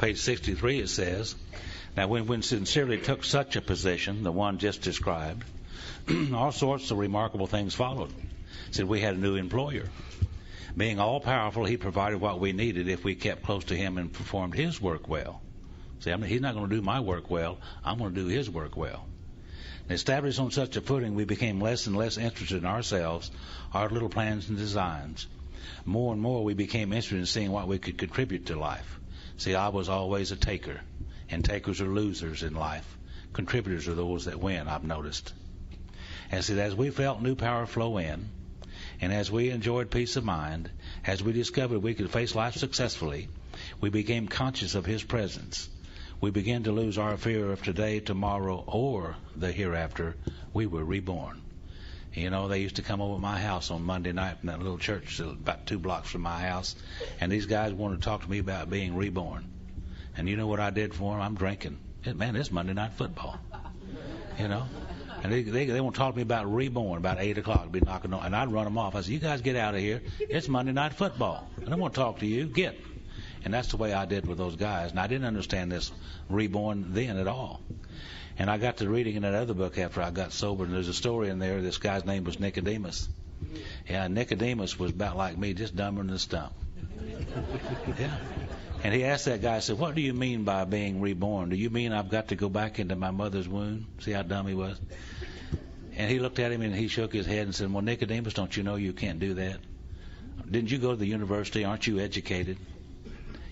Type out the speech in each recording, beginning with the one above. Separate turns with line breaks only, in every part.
page 63 it says, now when we sincerely took such a position, the one just described, all sorts of remarkable things followed. It said we had a new employer. Being all-powerful, he provided what we needed if we kept close to him and performed his work well. See, he's not going to do my work well. I'm going to do his work well. Established on such a footing, we became less and less interested in ourselves, our little plans and designs. More and more, we became interested in seeing what we could contribute to life. See, I was always a taker, and takers are losers in life. Contributors are those that win, I've noticed. And see, as we felt new power flow in, and as we enjoyed peace of mind, as we discovered we could face life successfully, we became conscious of his presence. We began to lose our fear of today, tomorrow, or the hereafter. We were reborn. You know, they used to come over to my house on Monday night in that little church about 2 blocks from my house, and these guys wanted to talk to me about being reborn. And you know what I did for them? I'm drinking. Man, it's Monday night football. You know? And they want to talk to me about reborn about 8 o'clock. Be knocking on, and I'd run them off. I said, you guys get out of here. It's Monday night football. I don't want to talk to you. Get. And that's the way I did with those guys. And I didn't understand this reborn then at all. And I got to reading in that other book after I got sober, and there's a story in there. This guy's name was Nicodemus. Yeah, Nicodemus was about like me, just dumber than a stump. Yeah. And he asked that guy, I said, what do you mean by being reborn? Do you mean I've got to go back into my mother's womb? See how dumb he was? And he looked at him and he shook his head and said, well, Nicodemus, don't you know you can't do that? Didn't you go to the university? Aren't you educated?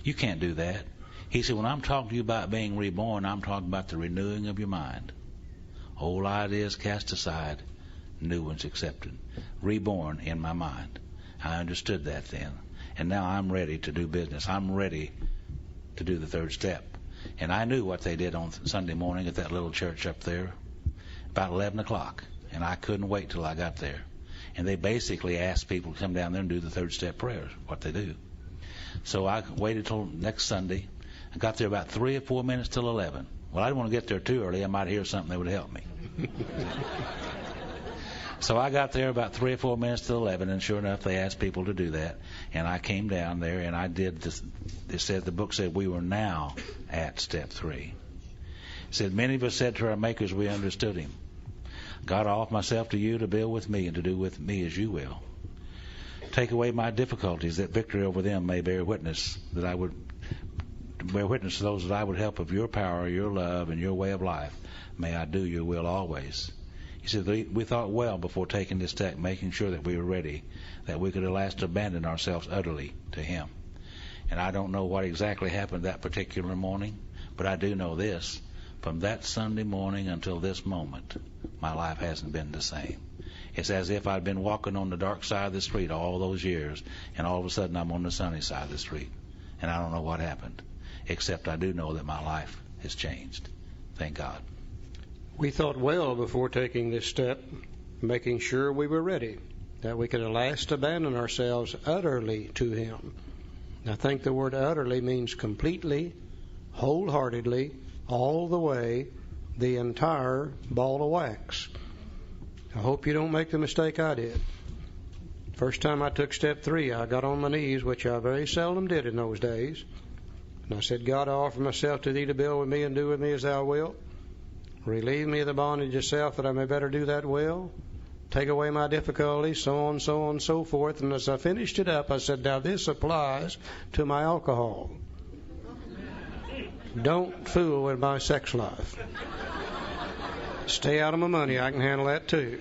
You can't do that. He said, when I'm talking to you about being reborn, I'm talking about the renewing of your mind. Old ideas cast aside, new ones accepted. Reborn in my mind. I understood that then. And now I'm ready to do business. I'm ready to do the third step. And I knew what they did on Sunday morning at that little church up there, about 11 o'clock. And I couldn't wait till I got there. And they basically asked people to come down there and do the third step prayers, what they do. So I waited till next Sunday. I got there about 3 or 4 minutes till 11. Well, I didn't want to get there too early. I might hear something that would help me. So I got there about 3 or 4 minutes till 11, and sure enough, they asked people to do that. And I came down there, and I did this. It said, the book said we were now at step 3. It said, many of us said to our makers we understood him. God, I offer myself to you to build with me and to do with me as you will. Take away my difficulties, that victory over them may bear witness, that I would bear witness to those that I would help of your power, your love, and your way of life. May I do your will always. He said, we thought well before taking this step, making sure that we were ready, that we could at last abandon ourselves utterly to him. And I don't know what exactly happened that particular morning, but I do know this. From that Sunday morning until this moment, my life hasn't been the same. It's as if I'd been walking on the dark side of the street all those years, and all of a sudden I'm on the sunny side of the street. And I don't know what happened, except I do know that my life has changed. Thank God.
We thought well before taking this step, making sure we were ready, that we could at last abandon ourselves utterly to him. I think the word utterly means completely, wholeheartedly, all the way, the entire ball of wax. I hope you don't make the mistake I did. First time I took step 3, I got on my knees, which I very seldom did in those days. And I said, God, I offer myself to thee to build with me and do with me as thou wilt. Relieve me of the bondage of self that I may better do that will. Take away my difficulties, so on, so forth. And as I finished it up, I said, now this applies to my alcohol. Don't fool with my sex life. Stay out of my money. I can handle that too.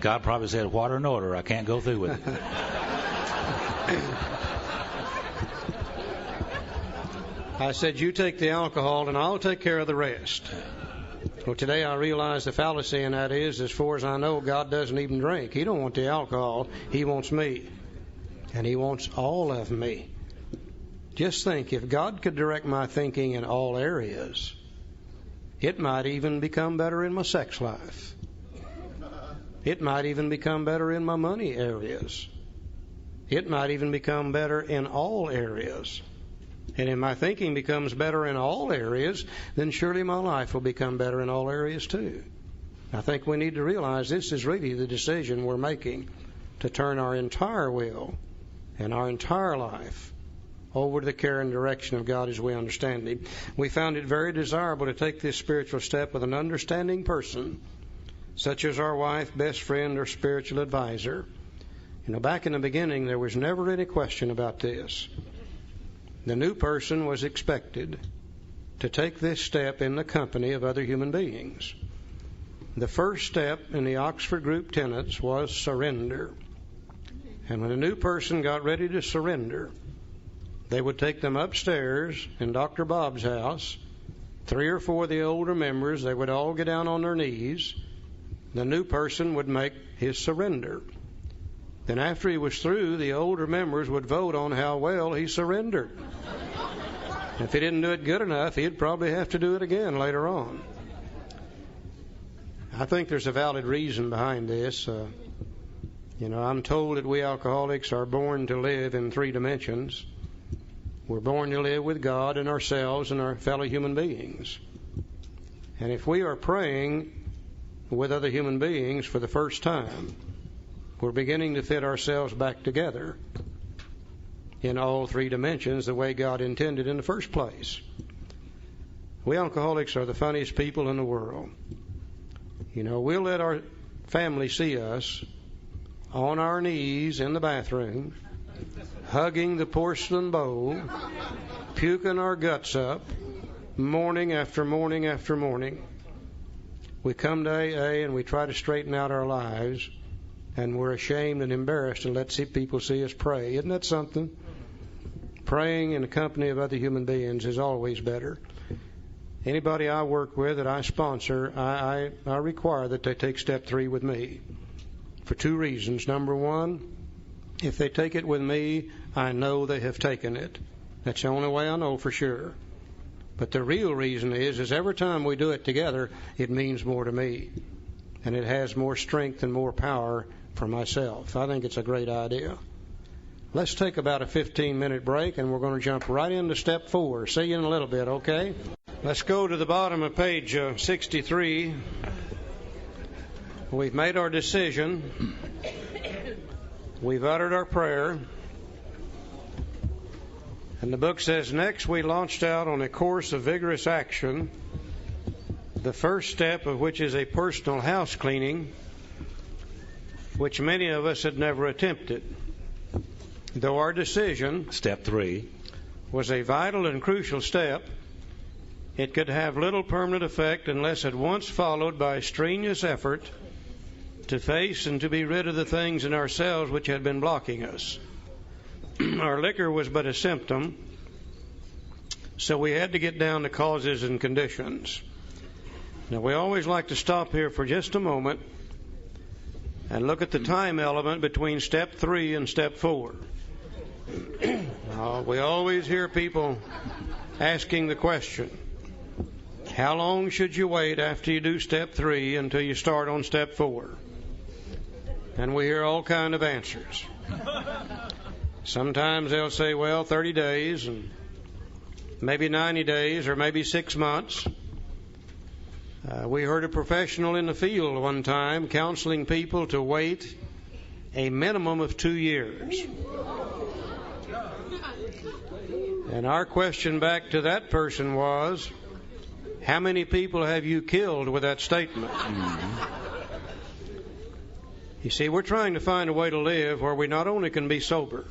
God probably said, water and order. I can't go through with it.
I said, you take the alcohol and I'll take care of the rest. Well, today I realize the fallacy in that is, as far as I know, God doesn't even drink. He don't want the alcohol. He wants me. And he wants all of me. Just think, if God could direct my thinking in all areas, it might even become better in my sex life. It might even become better in my money areas. It might even become better in all areas. And if my thinking becomes better in all areas, then surely my life will become better in all areas too. I think we need to realize this is really the decision we're making, to turn our entire will and our entire life over to the care and direction of God as we understand Him. We found it very desirable to take this spiritual step with an understanding person, such as our wife, best friend, or spiritual advisor. Back in the beginning, there was never any question about this. The new person was expected to take this step in the company of other human beings. The first step in the Oxford Group tenets was surrender. And when a new person got ready to surrender, they would take them upstairs in Dr. Bob's house. 3 or 4 of the older members, they would all get down on their knees. The new person would make his surrender. Then after he was through, the older members would vote on how well he surrendered. If he didn't do it good enough, he'd probably have to do it again later on. I think there's a valid reason behind this. I'm told that we alcoholics are born to live in 3 dimensions. We're born to live with God and ourselves and our fellow human beings. And if we are praying with other human beings for the first time, we're beginning to fit ourselves back together in all 3 dimensions the way God intended in the first place. We alcoholics are the funniest people in the world. We'll let our family see us on our knees in the bathroom, hugging the porcelain bowl, puking our guts up, morning after morning after morning. We come to AA and we try to straighten out our lives, and we're ashamed and embarrassed to let people see us pray. Isn't that something? Praying in the company of other human beings is always better. Anybody I work with that I sponsor, I require that they take step 3 with me for 2 reasons. Number 1, if they take it with me, I know they have taken it. That's the only way I know for sure. But the real reason is every time we do it together, it means more to me. And it has more strength and more power for myself. I think it's a great idea. Let's take about a 15-minute break, and we're going to jump right into step 4. See you in a little bit, okay? Let's go to the bottom of page 63. We've made our decision. We've uttered our prayer. And the book says, next we launched out on a course of vigorous action, the first step of which is a personal house cleaning, which many of us had never attempted. Though our decision,
step 3,
was a vital and crucial step, it could have little permanent effect unless at once followed by strenuous effort to face and to be rid of the things in ourselves which had been blocking us. Our liquor was but a symptom, so we had to get down to causes and conditions. Now, we always like to stop here for just a moment and look at the time element between step 3 and step 4. We always hear people asking the question, how long should you wait after you do step 3 until you start on step 4? And we hear all kind of answers. Sometimes they'll say, 30 days, and maybe 90 days, or maybe 6 months. We heard a professional in the field one time counseling people to wait a minimum of 2 years. And our question back to that person was, how many people have you killed with that statement? You see, we're trying to find a way to live where we not only can be sober,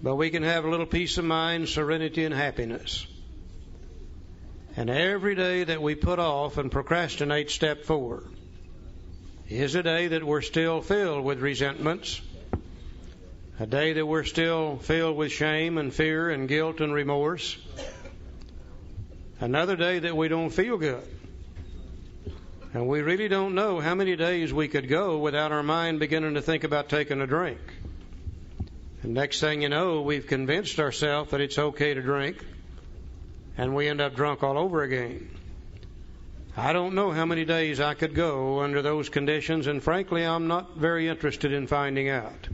but we can have a little peace of mind, serenity, and happiness. And every day that we put off and procrastinate step 4 is a day that we're still filled with resentments, a day that we're still filled with shame and fear and guilt and remorse, another day that we don't feel good. And we really don't know how many days we could go without our mind beginning to think about taking a drink. And next thing you know, we've convinced ourselves that it's okay to drink, and we end up drunk all over again. I don't know how many days I could go under those conditions, and frankly, I'm not very interested in finding out.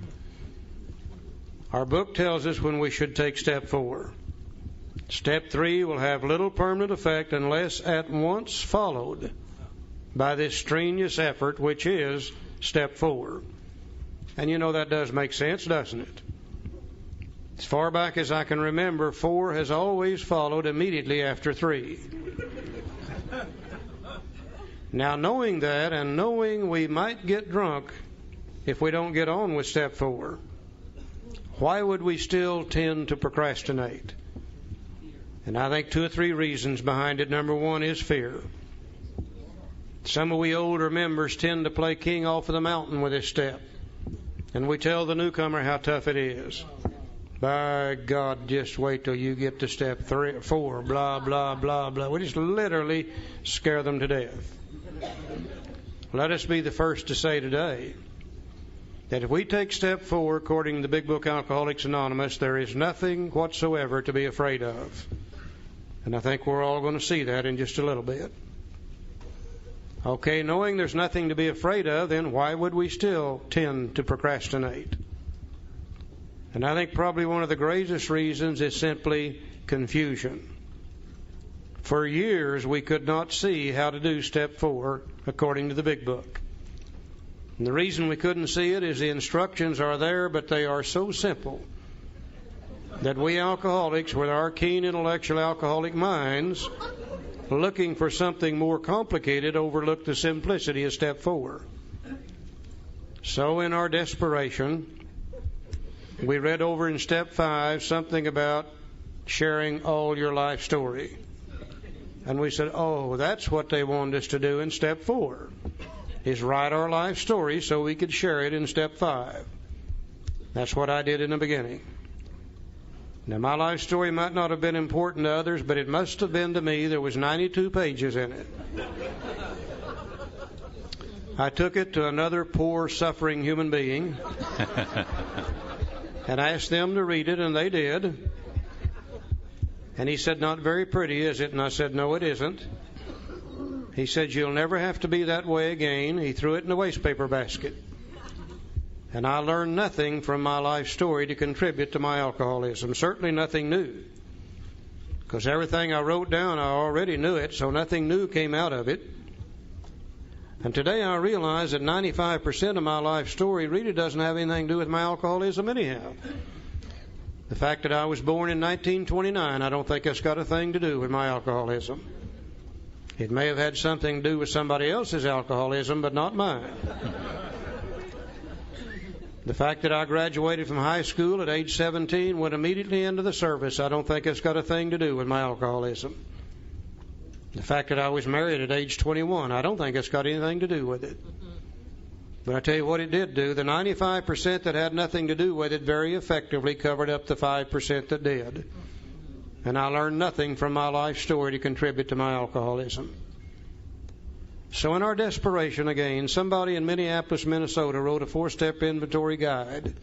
Our book tells us when we should take step 4. Step 3 will have little permanent effect unless at once followed by this strenuous effort, which is step 4. And that does make sense, doesn't it? As far back as I can remember, 4 has always followed immediately after 3. Now, knowing that and knowing we might get drunk if we don't get on with step 4, why would we still tend to procrastinate? And I think 2 or 3 reasons behind it. Number 1 is fear. Some of we older members tend to play king off of the mountain with this step. And we tell the newcomer how tough it is. By God, just wait till you get to step 3 or 4, blah, blah, blah, blah. We just literally scare them to death. Let us be the first to say today that if we take step 4, according to the Big Book Alcoholics Anonymous, there is nothing whatsoever to be afraid of. And I think we're all going to see that in just a little bit. Okay, knowing there's nothing to be afraid of, then why would we still tend to procrastinate? And I think probably one of the greatest reasons is simply confusion. For years we could not see how to do step 4 according to the Big Book. And the reason we couldn't see it is the instructions are there, but they are so simple that we alcoholics, with our keen intellectual alcoholic minds, looking for something more complicated, overlook the simplicity of step 4. So in our desperation, we read over in step 5 something about sharing all your life story. And we said, oh, that's what they wanted us to do in step 4, is write our life story so we could share it in step 5. That's what I did in the beginning. Now, my life story might not have been important to others, but it must have been to me. There was 92 pages in it. I took it to another poor, suffering human being and asked them to read it, and they did. And he said, not very pretty, is it? And I said, no, it isn't. He said, you'll never have to be that way again. He threw it in the waste paper basket. And I learned nothing from my life story to contribute to my alcoholism. Certainly nothing new. Because everything I wrote down, I already knew it, so nothing new came out of it. And today I realize that 95% of my life story really doesn't have anything to do with my alcoholism anyhow. The fact that I was born in 1929, I don't think that's got a thing to do with my alcoholism. It may have had something to do with somebody else's alcoholism, but not mine. The fact that I graduated from high school at age 17, went immediately into the service, I don't think it's got a thing to do with my alcoholism. The fact that I was married at age 21, I don't think it's got anything to do with it. But I tell you what it did do. The 95% that had nothing to do with it very effectively covered up the 5% that did. And I learned nothing from my life story to contribute to my alcoholism. So in our desperation again, somebody in Minneapolis, Minnesota wrote a 4-step inventory guide.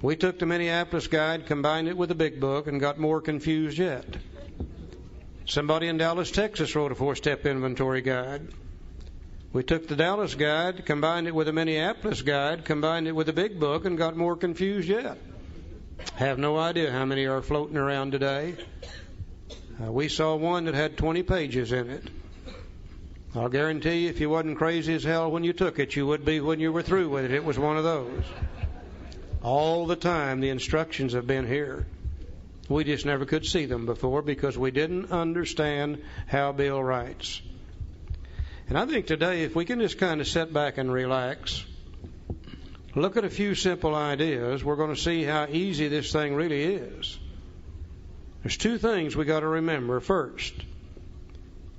We took the Minneapolis guide, combined it with the Big Book, and got more confused yet. Somebody in Dallas, Texas wrote a 4-step inventory guide. We took the Dallas guide, combined it with the Minneapolis guide, combined it with the Big Book, and got more confused yet. Have no idea how many are floating around today. We saw one that had 20 pages in it. I'll guarantee you if you wasn't crazy as hell when you took it, you would be when you were through with it. It was one of those. All the time the instructions have been here. We just never could see them before because we didn't understand how Bill writes. And I think today if we can just kind of sit back and relax, look at a few simple ideas, we're going to see how easy this thing really is. There's 2 things we got to remember. First,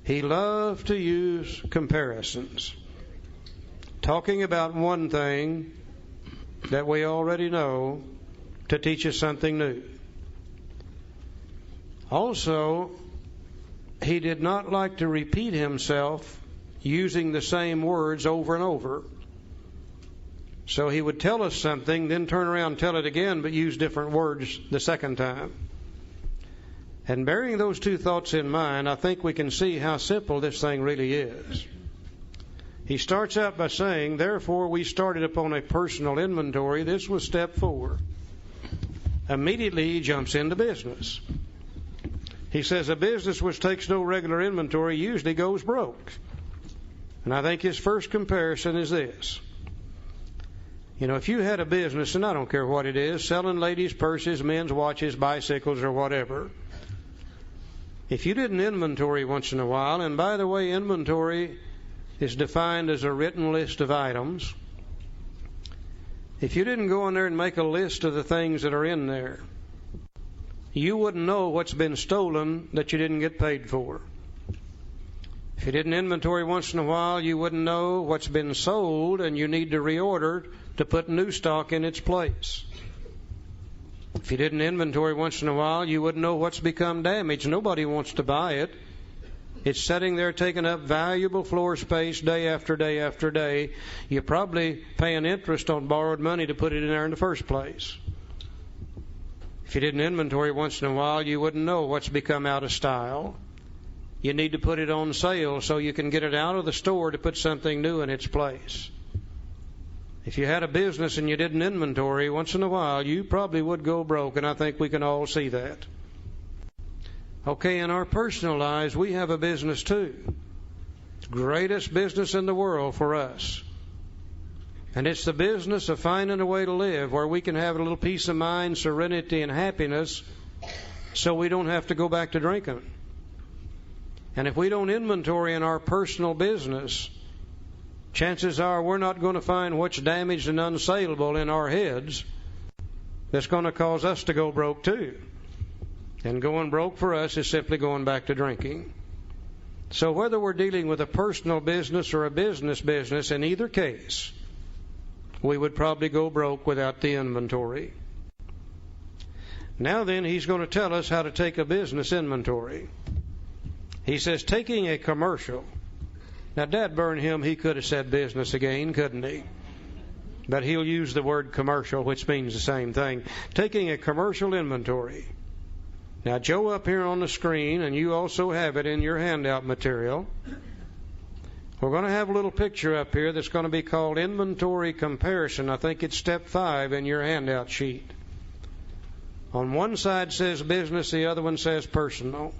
he loved to use comparisons. Talking about one thing that we already know to teach us something new. Also, he did not like to repeat himself using the same words over and over. So he would tell us something, then turn around and tell it again, but use different words the second time. And bearing those 2 thoughts in mind, I think we can see how simple this thing really is. He starts out by saying, therefore we started upon a personal inventory. This was step 4. Immediately he jumps into business. He says a business which takes no regular inventory usually goes broke. And I think his first comparison is this. You know, if you had a business, and I don't care what it is, selling ladies' purses, men's watches, bicycles, or whatever, if you didn't inventory once in a while, and by the way, inventory is defined as a written list of items. If you didn't go in there and make a list of the things that are in there, you wouldn't know what's been stolen that you didn't get paid for. If you didn't inventory once in a while, you wouldn't know what's been sold and you need to reorder to put new stock in its place. If you didn't inventory once in a while, you wouldn't know what's become damaged. Nobody wants to buy it. It's sitting there taking up valuable floor space day after day after day. You're probably paying interest on borrowed money to put it in there in the first place. If you didn't inventory once in a while, you wouldn't know what's become out of style. You need to put it on sale so you can get it out of the store to put something new in its place. If you had a business and you didn't inventory once in a while, you probably would go broke, and I think we can all see that. Okay, in our personal lives, we have a business too. It's the greatest business in the world for us. And it's the business of finding a way to live where we can have a little peace of mind, serenity, and happiness so we don't have to go back to drinking. And if we don't inventory in our personal business, chances are we're not going to find what's damaged and unsaleable in our heads that's going to cause us to go broke too. And going broke for us is simply going back to drinking. So whether we're dealing with a personal business or a business, in either case, we would probably go broke without the inventory. Now then, he's going to tell us how to take a business inventory. He says, taking a commercial. Now, dad burn him, he could have said business again, couldn't he? But he'll use the word commercial, which means the same thing. Taking a commercial inventory. Now, Joe, up here on the screen, and you also have it in your handout material, we're going to have a little picture up here that's going to be called inventory comparison. I think it's step 5 in your handout sheet. On one side says business, the other one says personal.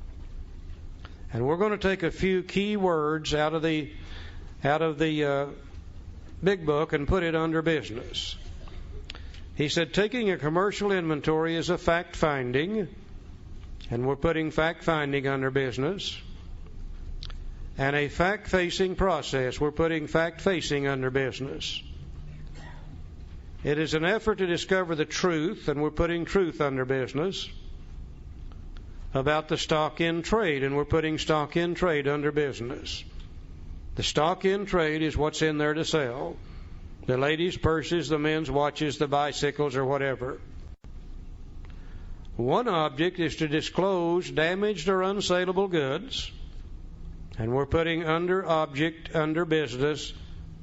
And we're going to take a few key words out of the big book and put it under business. He said taking a commercial inventory is a fact-finding, and we're putting fact-finding under business. And a fact-facing process, we're putting fact-facing under business. It is an effort to discover the truth, and we're putting truth under business. About the stock in trade, and we're putting stock in trade under business. The stock in trade is what's in there to sell. The ladies' purses, the men's watches, the bicycles, or whatever. One object is to disclose damaged or unsaleable goods, and we're putting under object, under business,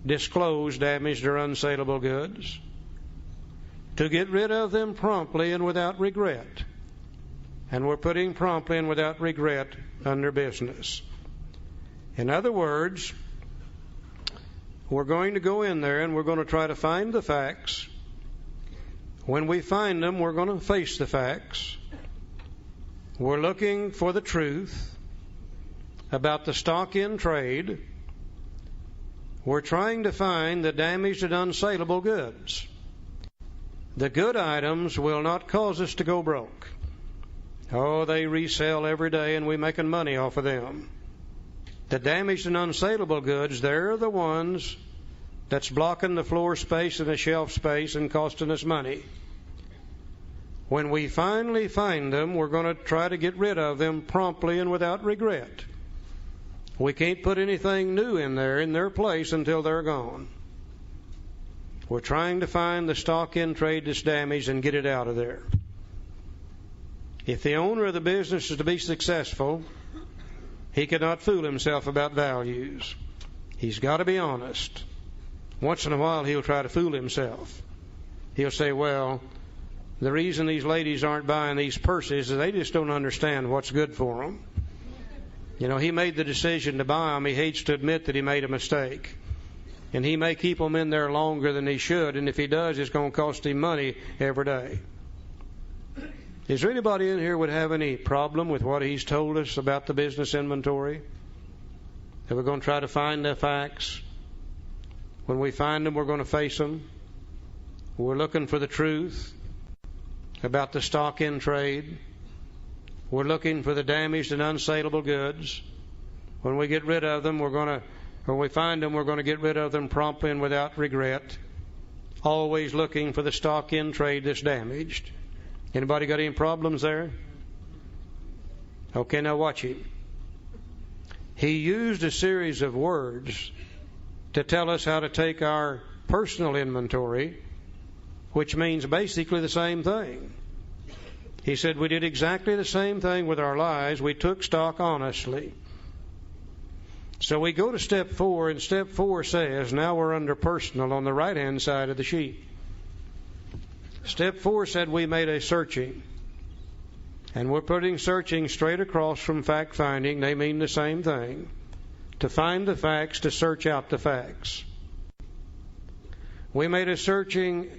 disclose damaged or unsaleable goods. To get rid of them promptly and without regret. And we're putting promptly and without regret under business. In other words, we're going to go in there and we're going to try to find the facts. When we find them, we're going to face the facts. We're looking for the truth about the stock in trade. We're trying to find the damaged and unsaleable goods. The good items will not cause us to go broke. Oh, they resell every day and we're making money off of them. The damaged and unsaleable goods, they're the ones that's blocking the floor space and the shelf space and costing us money. When we finally find them, we're going to try to get rid of them promptly and without regret. We can't put anything new in their place until they're gone. We're trying to find the stock in trade that's damaged and get it out of there. If the owner of the business is to be successful, he cannot fool himself about values. He's got to be honest. Once in a while, he'll try to fool himself. He'll say, well, the reason these ladies aren't buying these purses is they just don't understand what's good for them. You know, he made the decision to buy them. He hates to admit that he made a mistake. And he may keep them in there longer than he should, and if he does, it's going to cost him money every day. Is there anybody in here would have any problem with what he's told us about the business inventory? That we're going to try to find the facts. When we find them, we're going to face them. We're looking for the truth about the stock in trade. We're looking for the damaged and unsaleable goods. When we get rid of them, when we find them, we're going to get rid of them promptly and without regret. Always looking for the stock in trade that's damaged. Anybody got any problems there? Okay, now watch him. He used a series of words to tell us how to take our personal inventory, which means basically the same thing. He said we did exactly the same thing with our lives. We took stock honestly. So we go to step 4, and step 4 says, now we're under personal on the right-hand side of the sheet. Step 4 said we made a searching. And we're putting searching straight across from fact-finding. They mean the same thing. To find the facts, to search out the facts. We made a searching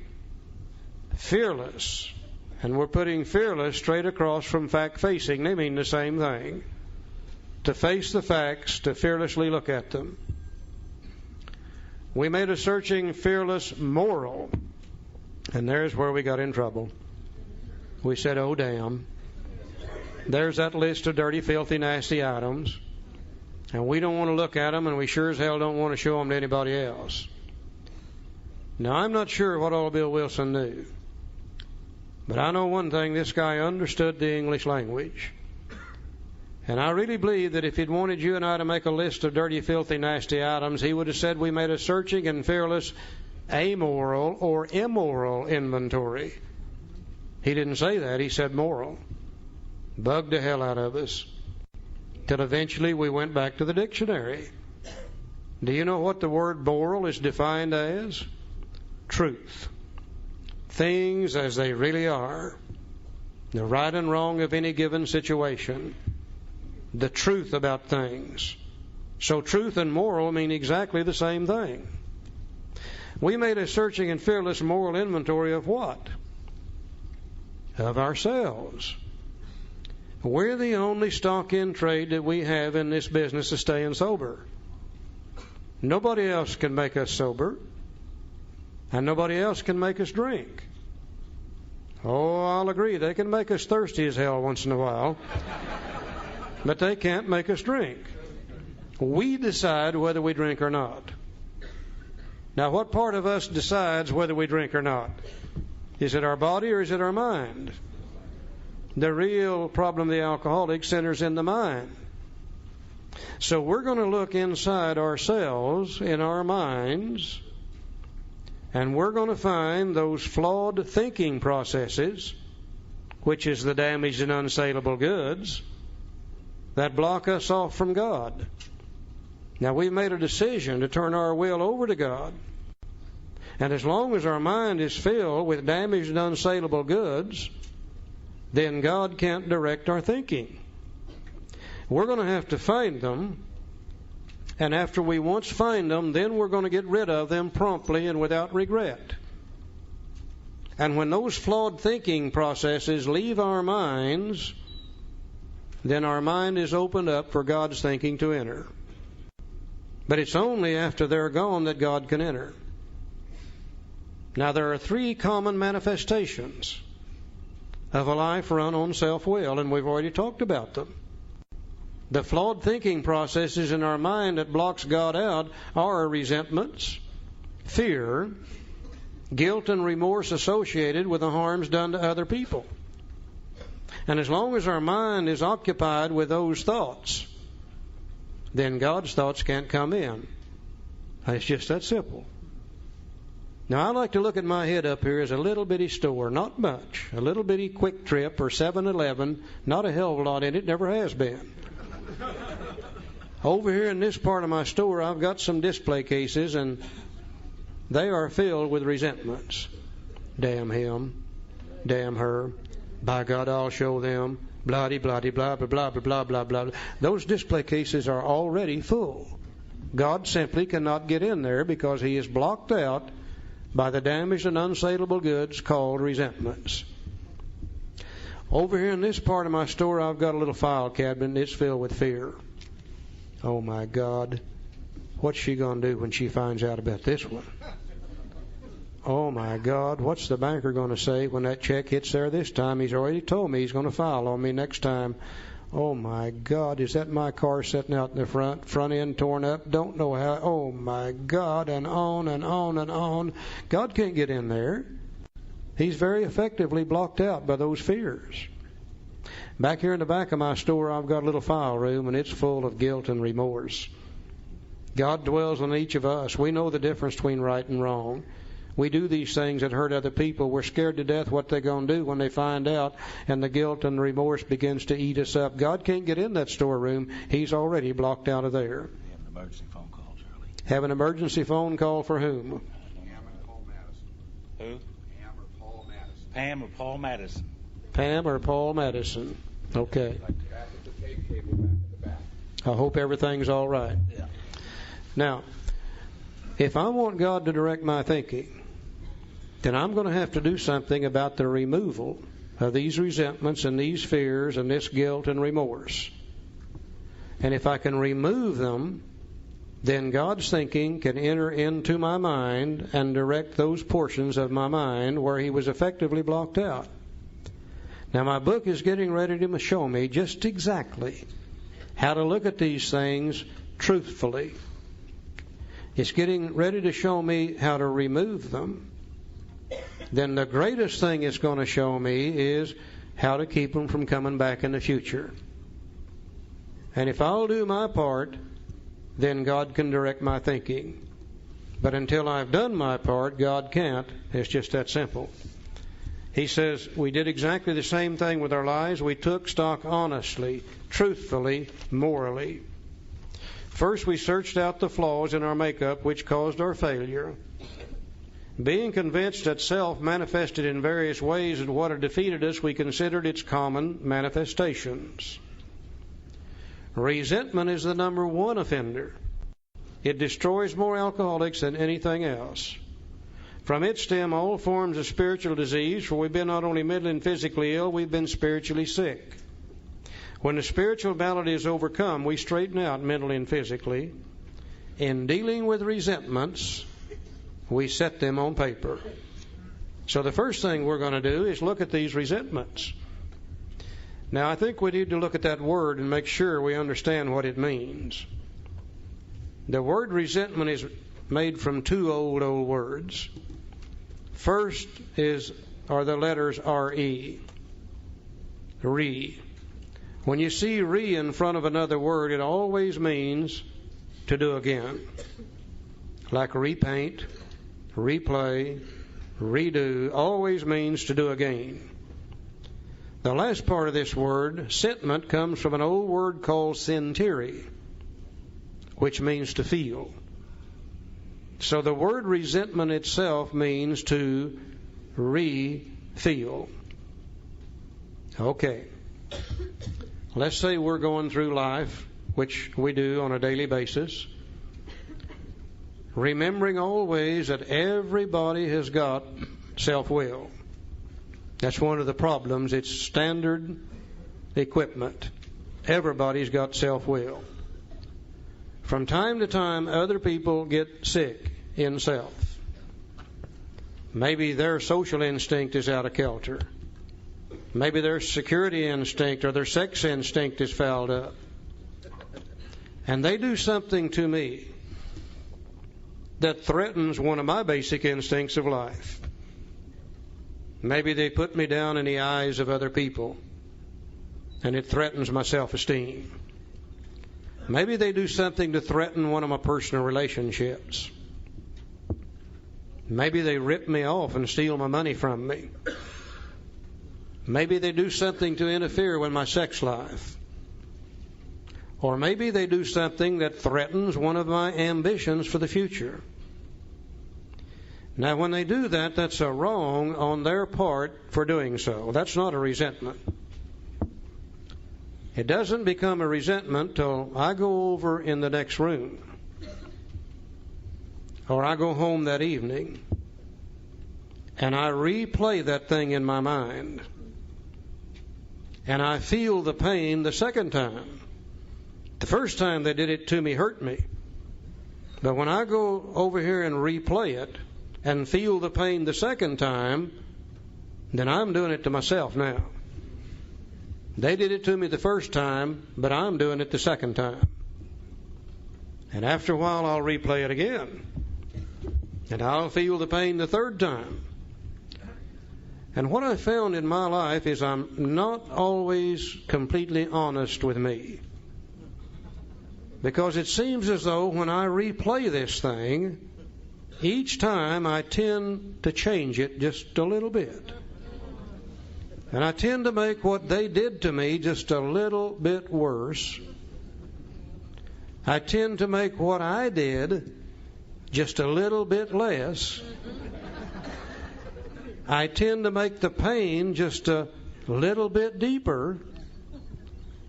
fearless. And we're putting fearless straight across from fact-facing. They mean the same thing. To face the facts, to fearlessly look at them. We made a searching fearless moral. And there's where we got in trouble. We said, oh, damn. There's that list of dirty, filthy, nasty items. And we don't want to look at them, and we sure as hell don't want to show them to anybody else. Now, I'm not sure what all Bill Wilson knew. But I know one thing, this guy understood the English language. And I really believe that if he'd wanted you and I to make a list of dirty, filthy, nasty items, he would have said we made a searching and fearless amoral or immoral inventory. He didn't say that. He said moral. Bugged the hell out of us. Till eventually we went back to the dictionary. Do you know what the word moral is defined as? Truth. Things as they really are. The right and wrong of any given situation. The truth about things. So truth and moral mean exactly the same thing. We made a searching and fearless moral inventory of what? Of ourselves. We're the only stock in trade that we have in this business of staying sober. Nobody else can make us sober. And nobody else can make us drink. Oh, I'll agree, they can make us thirsty as hell once in a while. But they can't make us drink. We decide whether we drink or not. Now, what part of us decides whether we drink or not? Is it our body or is it our mind? The real problem of the alcoholic centers in the mind. So we're going to look inside ourselves, in our minds, and we're going to find those flawed thinking processes, which is the damaged and unsaleable goods, that block us off from God. Now, we've made a decision to turn our will over to God. And as long as our mind is filled with damaged and unsaleable goods, then God can't direct our thinking. We're going to have to find them, and after we once find them, then we're going to get rid of them promptly and without regret. And when those flawed thinking processes leave our minds, then our mind is opened up for God's thinking to enter. But it's only after they're gone that God can enter. Now, there are 3 common manifestations of a life run on self-will, and we've already talked about them. The flawed thinking processes in our mind that blocks God out are resentments, fear, guilt and remorse associated with the harms done to other people. And as long as our mind is occupied with those thoughts, then God's thoughts can't come in. It's just that simple. Now, I like to look at my head up here as a little bitty store, not much, a little bitty Quick Trip or 7-Eleven, not a hell of a lot in it, never has been. Over here in this part of my store, I've got some display cases, and they are filled with resentments. Damn him, damn her, by God, I'll show them, blah-de, blah-de, blah, blah, blah, blah, blah, blah, blah. Those display cases are already full. God simply cannot get in there because He is blocked out by the damaged and unsaleable goods called resentments. Over here in this part of my store, I've got a little file cabinet, and it's filled with fear. Oh, my God. What's she going to do when she finds out about this one? oh my God, what's the banker going to say when that check hits there this time? He's already told me he's going to file on me next time. Oh my God, is that my car sitting out in the front end torn up? Don't know how. Oh my God, and on and on and on. God can't get in there. He's very effectively blocked out by those fears. Back here in the back of my store, I've got a little file room, and it's full of guilt and remorse. God dwells in each of us. We know the difference between right and wrong. We do these things that hurt other people. We're scared to death what they're going to do when they find out, and the guilt and remorse begins to eat us up. God can't get in that storeroom. He's already blocked out of there.
Have an emergency phone call, Charlie.
Have an emergency phone call for whom?
Who? Pam or Paul Madison.
Pam or Paul Madison. Okay. I hope everything's all right.
Yeah.
Now, if I want God to direct my thinking, then I'm going to have to do something about the removal of these resentments and these fears and this guilt and remorse. And if I can remove them, then God's thinking can enter into my mind and direct those portions of my mind where He was effectively blocked out. Now, my book is getting ready to show me just exactly how to look at these things truthfully. It's getting ready to show me how to remove them. Then the greatest thing it's going to show me is how to keep them from coming back in the future. And if I'll do my part, then God can direct my thinking. But until I've done my part, God can't. It's just that simple. He says we did exactly the same thing with our lives. We took stock honestly, truthfully, morally. First, we searched out the flaws in our makeup which caused our failure. Being convinced that self manifested in various ways and what had defeated us, we considered its common manifestations. Resentment is the number one offender. It destroys more alcoholics than anything else. From it stem all forms of spiritual disease, for we've been not only mentally and physically ill, we've been spiritually sick. When the spiritual malady is overcome, we straighten out mentally and physically. In dealing with resentments, we set them on paper. So the first thing we're going to do is look at these resentments. Now, I think we need to look at that word and make sure we understand what it means. The word resentment is made from two old words. First are the letters R-E. Re. When you see re in front of another word, it always means to do again. Like repaint, replay, redo, always means to do again. The last part of this word, sentiment, comes from an old word called sentire, which means to feel. So the word resentment itself means to re-feel. Okay. Let's say we're going through life, which we do on a daily basis, remembering always that everybody has got self-will. That's one of the problems. It's standard equipment. Everybody's got self-will. From time to time, other people get sick in self. Maybe their social instinct is out of kilter. Maybe their security instinct or their sex instinct is fouled up. And they do something to me that threatens one of my basic instincts of life. Maybe they put me down in the eyes of other people, and it threatens my self-esteem. Maybe they do something to threaten one of my personal relationships. Maybe they rip me off and steal my money from me. Maybe they do something to interfere with my sex life. Or maybe they do something that threatens one of my ambitions for the future. Now, when they do that, that's a wrong on their part for doing so. That's not a resentment. It doesn't become a resentment till I go over in the next room, or I go home that evening, and I replay that thing in my mind, and I feel the pain the second time. The first time they did it to me hurt me. But when I go over here and replay it, and feel the pain the second time, then I'm doing it to myself now. They did it to me the first time, but I'm doing it the second time. And after a while, I'll replay it again. And I'll feel the pain the third time. And what I found in my life is I'm not always completely honest with me. Because it seems as though when I replay this thing, each time I tend to change it just a little bit. And I tend to make what they did to me just a little bit worse. I tend to make what I did just a little bit less. I tend to make the pain just a little bit deeper.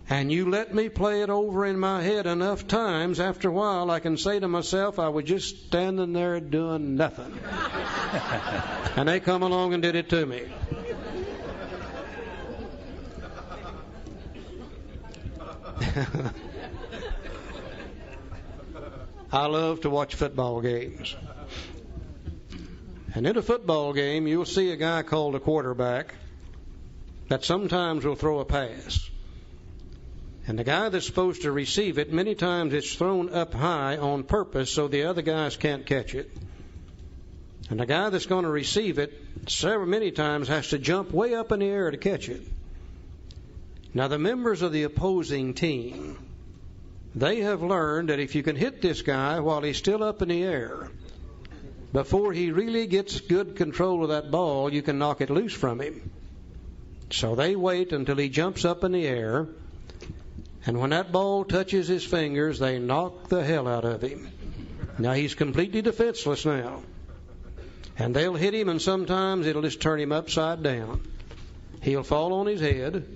And you let me play it over in my head enough times, after a while I can say to myself, I was just standing there doing nothing. And they come along and did it to me. I love to watch football games. And in a football game, you'll see a guy called a quarterback that sometimes will throw a pass. And the guy that's supposed to receive it, many times it's thrown up high on purpose so the other guys can't catch it. And the guy that's going to receive it, many times has to jump way up in the air to catch it. Now, the members of the opposing team, they have learned that if you can hit this guy while he's still up in the air, before he really gets good control of that ball, you can knock it loose from him. So they wait until he jumps up in the air, and when that ball touches his fingers, they knock the hell out of him. Now, he's completely defenseless now. And they'll hit him, and sometimes it'll just turn him upside down. He'll fall on his head,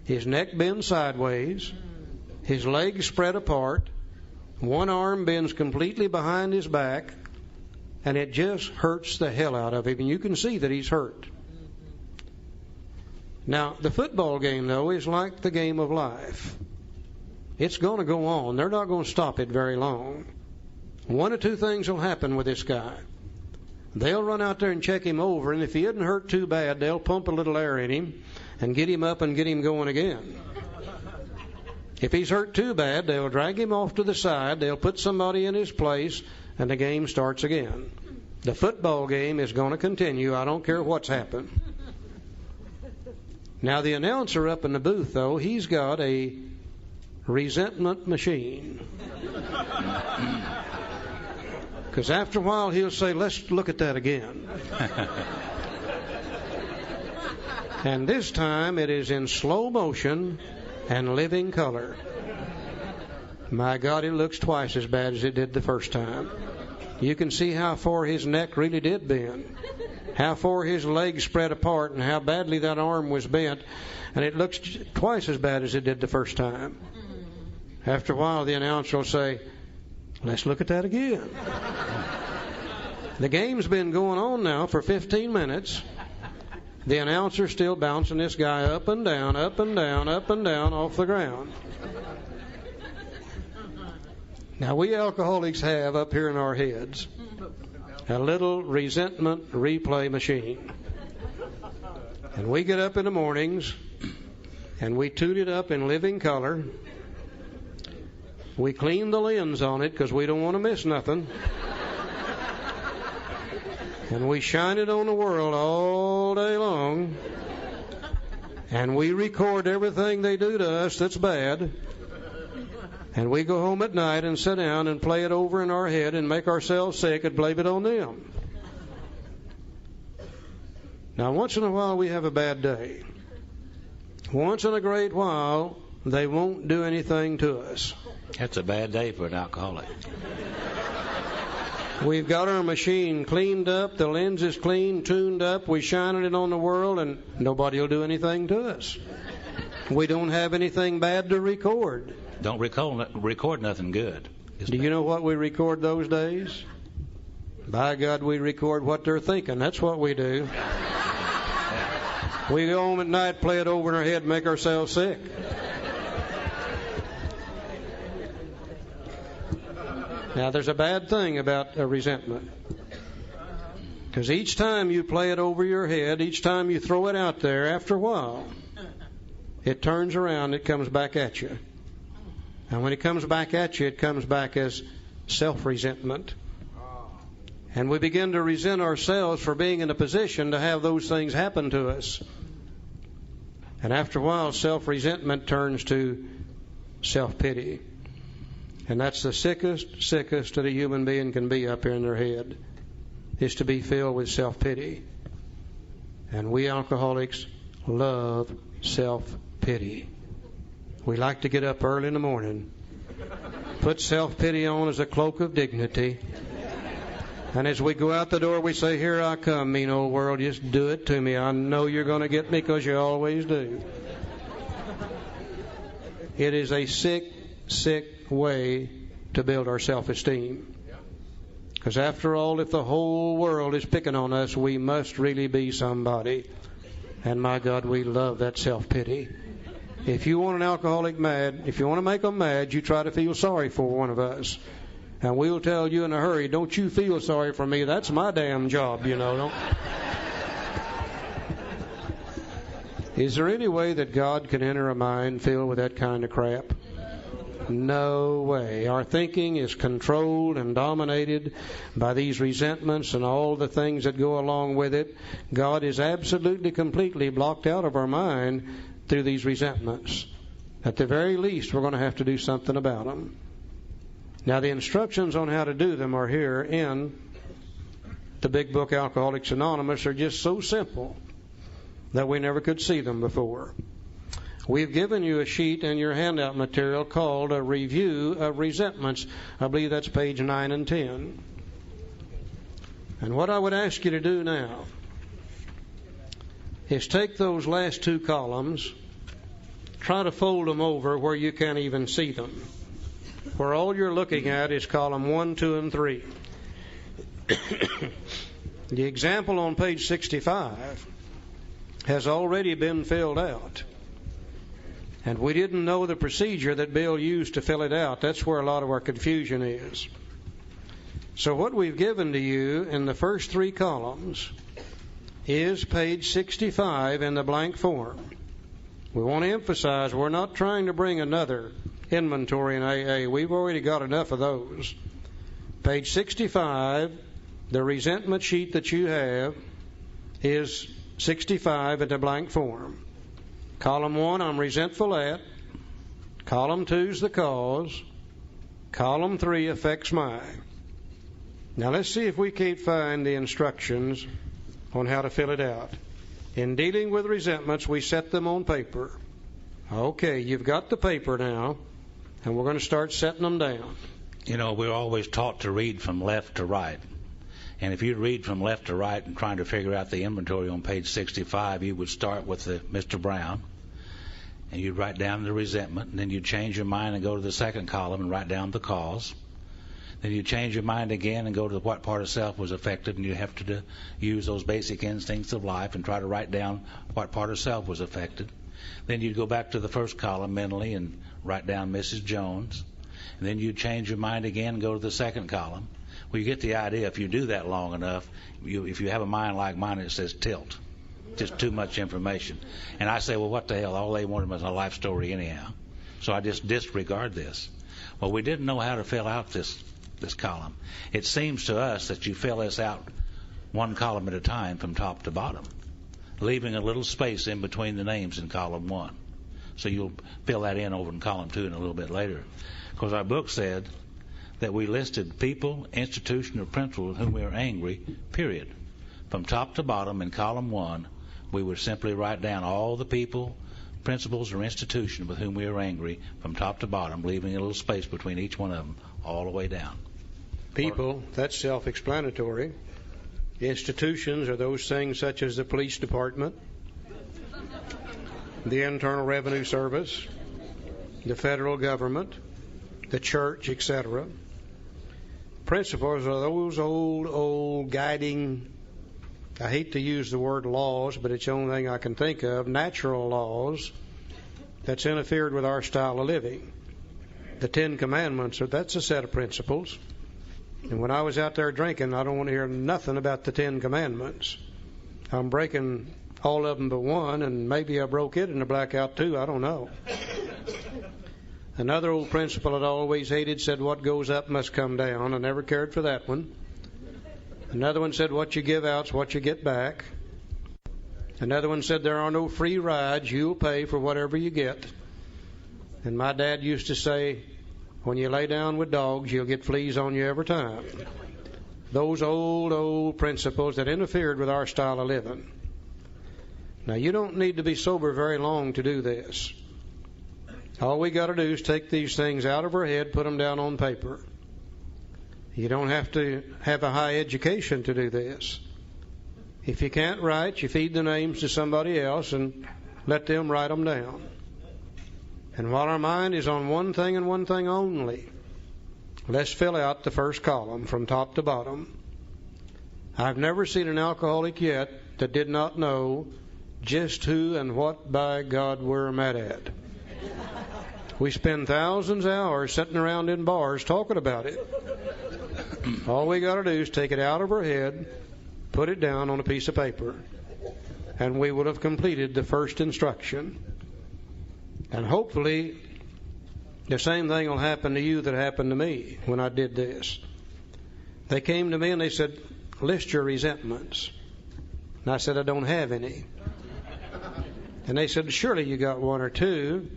his neck bends sideways, his legs spread apart, one arm bends completely behind his back, and it just hurts the hell out of him, and you can see that he's hurt. Now, the football game, though, is like the game of life. It's going to go on. They're not going to stop it very long. One or two things will happen with this guy. They'll run out there and check him over, and if he isn't hurt too bad, they'll pump a little air in him and get him up and get him going again. If he's hurt too bad, they'll drag him off to the side, they'll put somebody in his place, and the game starts again. The football game is going to continue. I don't care what's happened. Now, the announcer up in the booth, though, he's got a resentment machine. Because after a while, he'll say, let's look at that again. And this time, it is in slow motion and living color. My God, it looks twice as bad as it did the first time. You can see how far his neck really did bend, how far his legs spread apart, and how badly that arm was bent, and it looks twice as bad as it did the first time. After a while, the announcer will say, let's look at that again. The game's been going on now for 15 minutes. The announcer's still bouncing this guy up and down, up and down, up and down off the ground. Now, we alcoholics have up here in our heads a little resentment replay machine. And we get up in the mornings and we tune it up in living color. We clean the lens on it because we don't want to miss nothing. And we shine it on the world all day long. And we record everything they do to us that's bad. And we go home at night and sit down and play it over in our head and make ourselves sick and blame it on them. Now, once in a while we have a bad day. Once in a great while, they won't do anything to us.
That's a bad day for an alcoholic.
We've got our machine cleaned up, the lens is clean, tuned up, we shine it on the world, and nobody will do anything to us. We don't have anything bad to record.
Don't record nothing good.
Do you know what we record those days? By God, we record what they're thinking. That's what we do. We go home at night, play it over in our head, and make ourselves sick. Now, there's a bad thing about a resentment. Because each time you play it over your head, each time you throw it out there, after a while, it turns around, it comes back at you. And when it comes back at you, it comes back as self-resentment. And we begin to resent ourselves for being in a position to have those things happen to us. And after a while, self-resentment turns to self-pity. And that's the sickest that a human being can be up here in their head, is to be filled with self-pity. And we alcoholics love self-pity. We like to get up early in the morning, put self-pity on as a cloak of dignity, and as we go out the door, we say, "Here I come, mean old world, just do it to me. I know you're going to get me because you always do." It is a sick way to build our self-esteem. Because after all, if the whole world is picking on us, we must really be somebody. And my God, we love that self-pity. If you want an alcoholic mad, if you want to make them mad, you try to feel sorry for one of us. And we'll tell you in a hurry, "Don't you feel sorry for me. That's my damn job, you know." Don't. Is there any way that God can enter a mind filled with that kind of crap? No way. Our thinking is controlled and dominated by these resentments and all the things that go along with it. God is absolutely, completely blocked out of our mind through these resentments. At the very least, we're going to have to do something about them. Now, the instructions on how to do them are here in the big book, Alcoholics Anonymous. Are just so simple that we never could see them before. We've given you a sheet in your handout material called A Review of Resentments. I believe that's page 9 and 10. And what I would ask you to do now is take those last two columns, try to fold them over where you can't even see them, where all you're looking at is column 1, 2, and 3. The example on page 65 has already been filled out. And we didn't know the procedure that Bill used to fill it out. That's where a lot of our confusion is. So what we've given to you in the first three columns is page 65 in the blank form. We want to emphasize we're not trying to bring another inventory in AA. We've already got enough of those. Page 65, the resentment sheet that you have is 65 in the blank form. Column 1, I'm resentful at. Column 2 is the cause. Column 3 affects my. Now let's see if we can't find the instructions on how to fill it out. In dealing with resentments, we set them on paper. Okay, you've got the paper now, and we're going to start setting them down.
You know, we're always taught to read from left to right. And if you read from left to right and trying to figure out the inventory on page 65, you would start with the Mr. Brown, and you'd write down the resentment, and then you'd change your mind and go to the second column and write down the cause. Then you change your mind again and go to what part of self was affected, and you have to use those basic instincts of life and try to write down what part of self was affected. Then you'd go back to the first column mentally and write down Mrs. Jones. And then you'd change your mind again and go to the second column. Well, you get the idea. If you do that long enough, if you have a mind like mine, it says tilt. Just too much information. And I say, well, what the hell? All they wanted was a life story anyhow. So I just disregard this. Well, we didn't know how to fill out this column. It seems to us that you fill this out one column at a time from top to bottom, leaving a little space in between the names in column 1. So you'll fill that in over in column 2 and a little bit later. Because our book said that we listed people, institution, or principles with whom we are angry, period. From top to bottom in column 1, we would simply write down all the people, principles, or institution with whom we are angry from top to bottom, leaving a little space between each one of them all the way down.
People, that's self-explanatory. Institutions are those things such as the police department, the Internal Revenue Service, the federal government, the church, etc. Principles are those old guiding, I hate to use the word laws, but it's the only thing I can think of, natural laws that's interfered with our style of living. The Ten Commandments, that's a set of principles. And when I was out there drinking, I don't want to hear nothing about the 10 Commandments. I'm breaking all of them but one, and maybe I broke it in a blackout too. I don't know. Another old principle I'd always hated said, what goes up must come down. I never cared for that one. Another one said, what you give out's what you get back. Another one said, there are no free rides. You'll pay for whatever you get. And my dad used to say, when you lay down with dogs, you'll get fleas on you every time. Those old principles that interfered with our style of living. Now, you don't need to be sober very long to do this. All we got to do is take these things out of our head, put them down on paper. You don't have to have a high education to do this. If you can't write, you feed the names to somebody else and let them write them down. And while our mind is on one thing and one thing only, let's fill out the first column from top to bottom. I've never seen an alcoholic yet that did not know just who and what, by God, we're mad at. We spend thousands of hours sitting around in bars talking about it. All we got to do is take it out of our head, put it down on a piece of paper, and we will have completed the first instruction. And hopefully the same thing will happen to you that happened to me when I did this. They came to me and they said, list your resentments. And I said, I don't have any. And they said, surely you got one or two.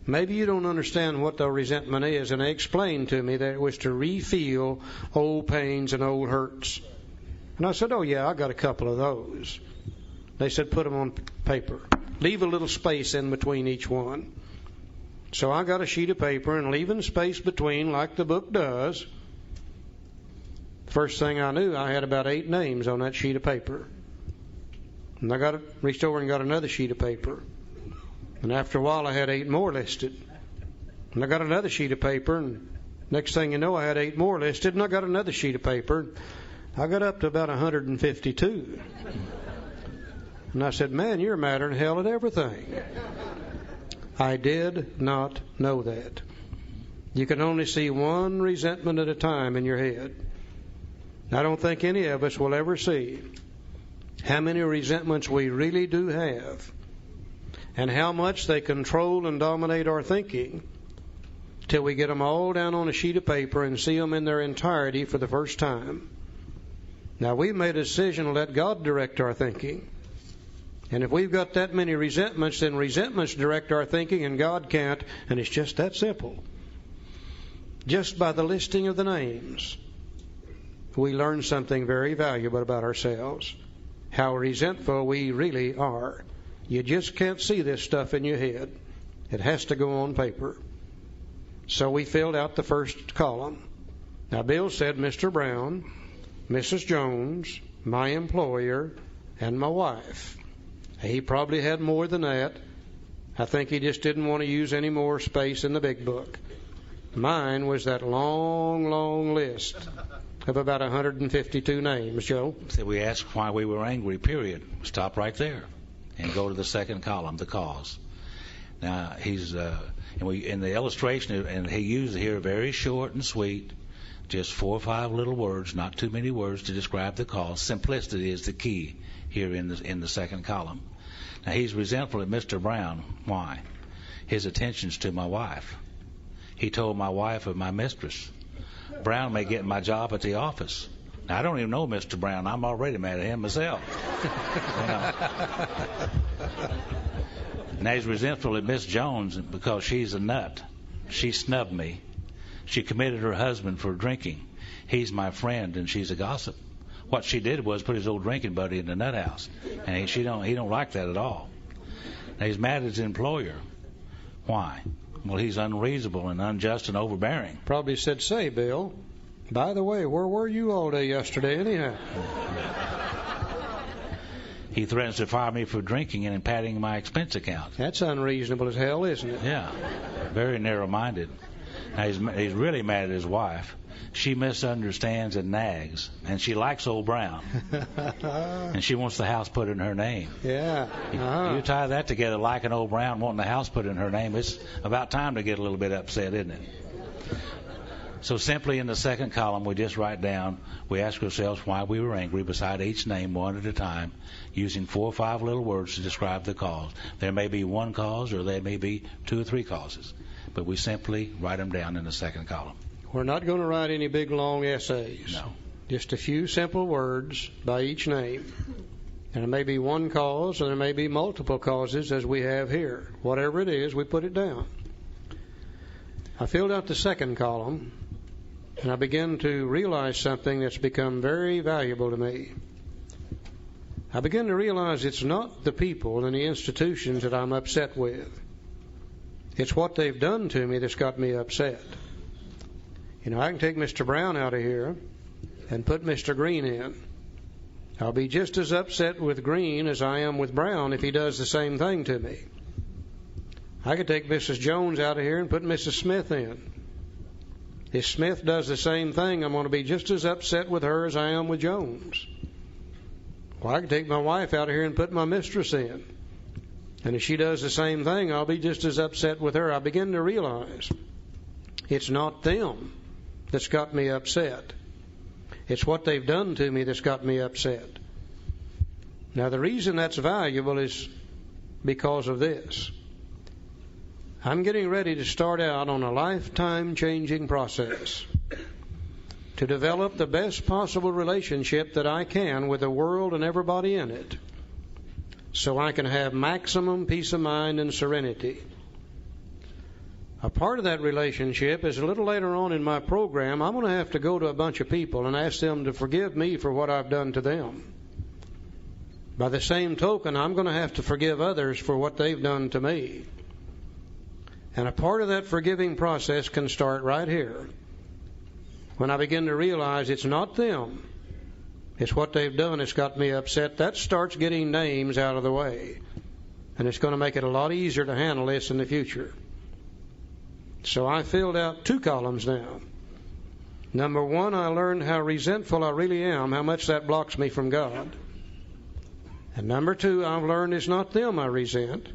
Maybe you don't understand what the resentment is. And they explained to me that it was to re-feel old pains and old hurts. And I said, oh yeah, I got a couple of those. They said, put them on paper. Leave a little space in between each one. So I got a sheet of paper and leaving space between like the book does. First thing I knew, I had about 8 names on that sheet of paper. And I reached over and got another sheet of paper. And after a while, I had 8 more listed. And I got another sheet of paper, and next thing you know, I had 8 more listed, and I got another sheet of paper. I got up to about 152. And I said, man, you're madder than hell at everything. I did not know that. You can only see one resentment at a time in your head. I don't think any of us will ever see how many resentments we really do have and how much they control and dominate our thinking till we get them all down on a sheet of paper and see them in their entirety for the first time. Now, we've made a decision to let God direct our thinking. And if we've got that many resentments, then resentments direct our thinking and God can't, and it's just that simple. Just by the listing of the names, we learn something very valuable about ourselves, how resentful we really are. You just can't see this stuff in your head. It has to go on paper. So we filled out the first column. Now, Bill said Mr. Brown, Mrs. Jones, my employer, and my wife. He probably had more than that. I think he just didn't want to use any more space in the big book. Mine was that long list of about 152 names, Joe.
So we asked why we were angry, period. Stop right there and go to the second column, the cause. Now, in the illustration, and he used here very short and sweet, just 4 or 5 little words, not too many words to describe the cause. Simplicity is the key here in the second column. Now, he's resentful at Mr. Brown. Why? His attentions to my wife. He told my wife of my mistress. Brown may get my job at the office. Now, I don't even know Mr. Brown. I'm already mad at him myself. Now, he's resentful at Miss Jones because she's a nut. She snubbed me. She committed her husband for drinking. He's my friend, and she's a gossip. What she did was put his old drinking buddy in the nut house, and he don't like that at all. Now, he's mad at his employer. Why? Well, he's unreasonable and unjust and overbearing.
Probably said, say, Bill, by the way, where were you all day yesterday anyhow?
He threatens to fire me for drinking and padding my expense account.
That's unreasonable as hell, isn't it?
Yeah, very narrow-minded. Now, he's really mad at his wife. She misunderstands and nags, and she likes old Brown. And she wants the house put in her name.
Yeah. Uh-huh.
You tie that together, liking old Brown, wanting the house put in her name, it's about time to get a little bit upset, isn't it? So simply in the second column, we just write down, we ask ourselves why we were angry beside each name one at a time, using 4 or 5 little words to describe the cause. There may be one cause or there may be 2 or 3 causes, but we simply write them down in the second column.
We're not going to write any big, long essays.
No.
Just a few simple words by each name. And there may be one cause, and there may be multiple causes, as we have here. Whatever it is, we put it down. I filled out the second column, and I began to realize something that's become very valuable to me. I began to realize it's not the people and the institutions that I'm upset with. It's what they've done to me that's got me upset. You know, I can take Mr. Brown out of here and put Mr. Green in. I'll be just as upset with Green as I am with Brown if he does the same thing to me. I could take Mrs. Jones out of here and put Mrs. Smith in. If Smith does the same thing, I'm going to be just as upset with her as I am with Jones. Well, I could take my wife out of here and put my mistress in. And if she does the same thing, I'll be just as upset with her. I begin to realize it's not them that's got me upset. It's what they've done to me that's got me upset. Now, the reason that's valuable is because of this. I'm getting ready to start out on a lifetime-changing process to develop the best possible relationship that I can with the world and everybody in it, so I can have maximum peace of mind and serenity. A part of that relationship is a little later on in my program, I'm going to have to go to a bunch of people and ask them to forgive me for what I've done to them. By the same token, I'm going to have to forgive others for what they've done to me. And a part of that forgiving process can start right here. When I begin to realize it's not them, it's what they've done that's got me upset, that starts getting names out of the way. And it's going to make it a lot easier to handle this in the future. So I filled out 2 columns now. Number 1, I learned how resentful I really am, how much that blocks me from God. And number 2, I've learned it's not them I resent.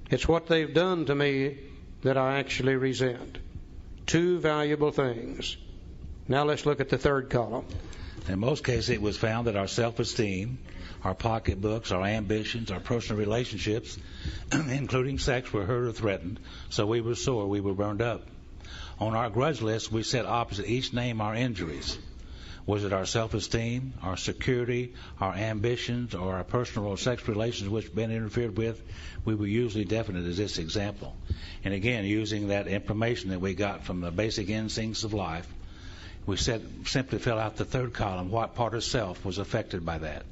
It's what they've done to me that I actually resent. 2 valuable things. Now let's look at the third column.
In most cases, it was found that our self-esteem, our pocketbooks, our ambitions, our personal relationships, including sex, were hurt or threatened, so we were sore, we were burned up. On our grudge list, we set opposite each name our injuries. Was it our self-esteem, our security, our ambitions, or our personal or sex relations which had been interfered with? We were usually definite as this example. And again, using that information that we got from the basic instincts of life, we simply fill out the third column. What part of self was affected by that?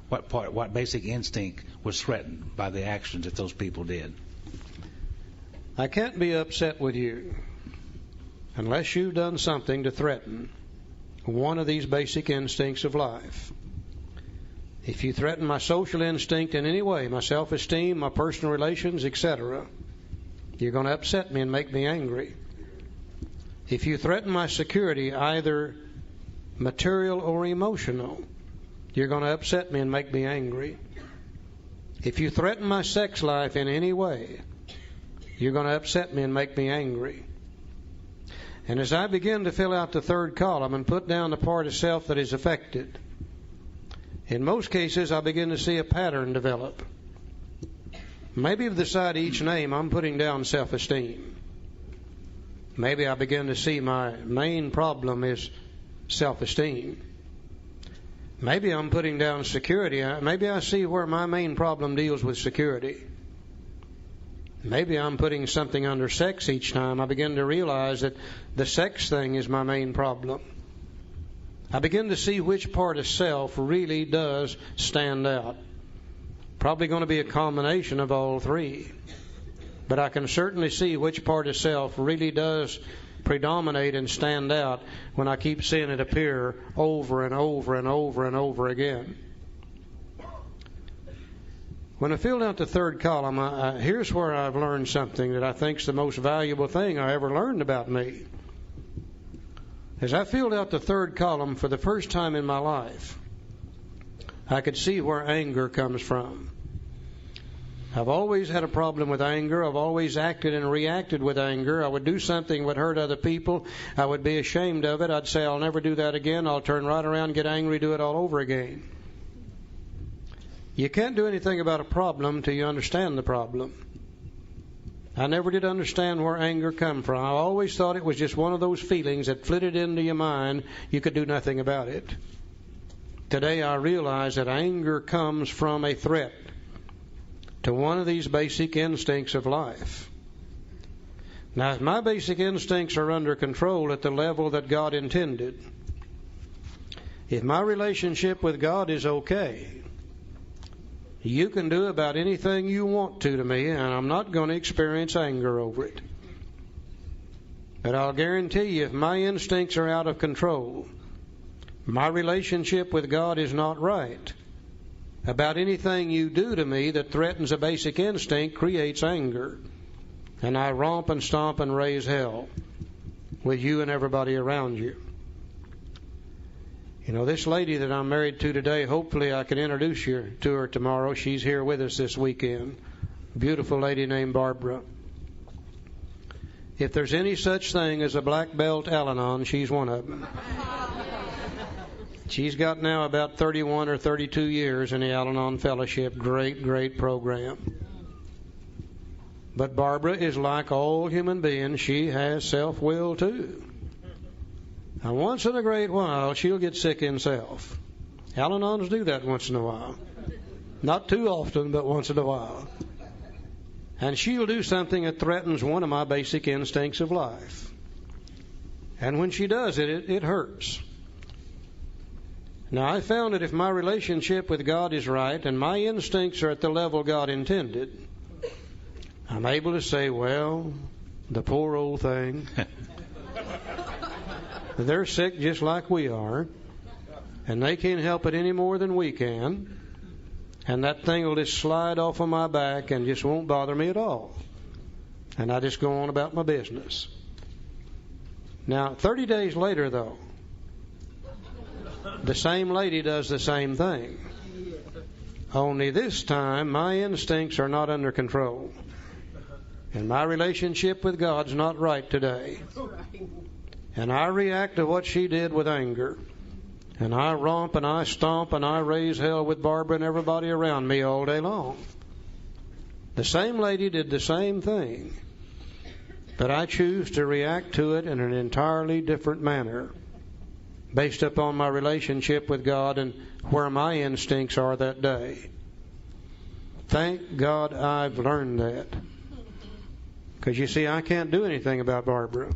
What basic instinct was threatened by the actions that those people did?
I can't be upset with you unless you've done something to threaten one of these basic instincts of life. If you threaten my social instinct in any way, my self-esteem, my personal relations, etc., you're going to upset me and make me angry. If you threaten my security, either material or emotional, you're going to upset me and make me angry. If you threaten my sex life in any way, you're going to upset me and make me angry. And as I begin to fill out the third column and put down the part of self that is affected, in most cases I begin to see a pattern develop. Maybe beside each name I'm putting down self-esteem. Maybe I begin to see my main problem is self-esteem. Maybe I'm putting down security. Maybe I see where my main problem deals with security. Maybe I'm putting something under sex each time. I begin to realize that the sex thing is my main problem. I begin to see which part of self really does stand out. Probably going to be a combination of all 3. But I can certainly see which part of self really does predominate and stand out when I keep seeing it appear over and over and over and over again. When I filled out the third column, here's where I've learned something that I think is the most valuable thing I ever learned about me. As I filled out the third column for the first time in my life, I could see where anger comes from. I've always had a problem with anger. I've always acted and reacted with anger. I would do something that would hurt other people. I would be ashamed of it. I'd say, I'll never do that again. I'll turn right around, get angry, do it all over again. You can't do anything about a problem till you understand the problem. I never did understand where anger come from. I always thought it was just one of those feelings that flitted into your mind. You could do nothing about it. Today I realize that anger comes from a threat to one of these basic instincts of life. Now, if my basic instincts are under control at the level that God intended, if my relationship with God is okay, you can do about anything you want to me, and I'm not going to experience anger over it. But I'll guarantee you, if my instincts are out of control, my relationship with God is not right, about anything you do to me that threatens a basic instinct creates anger. And I romp and stomp and raise hell with you and everybody around you. You know, this lady that I'm married to today, hopefully I can introduce you to her tomorrow. She's here with us this weekend. Beautiful lady named Barbara. If there's any such thing as a black belt Al-Anon, she's one of them. She's got now about 31 or 32 years in the Al-Anon Fellowship. Great, great program. But Barbara is like all human beings. She has self-will too. Now, once in a great while, she'll get sick in self. Al-Anons do that once in a while. Not too often, but once in a while. And she'll do something that threatens one of my basic instincts of life. And when she does it, it hurts. Now, I found that if my relationship with God is right and my instincts are at the level God intended, I'm able to say, well, the poor old thing. They're sick just like we are, and they can't help it any more than we can, and that thing will just slide off of my back and just won't bother me at all. And I just go on about my business. Now, 30 days later, though, the same lady does the same thing. Only this time, my instincts are not under control. And my relationship with God's not right today. And I react to what she did with anger. And I romp and I stomp and I raise hell with Barbara and everybody around me all day long. The same lady did the same thing. But I choose to react to it in an entirely different manner, based upon my relationship with God and where my instincts are that day. Thank God I've learned that. Because you see, I can't do anything about Barbara.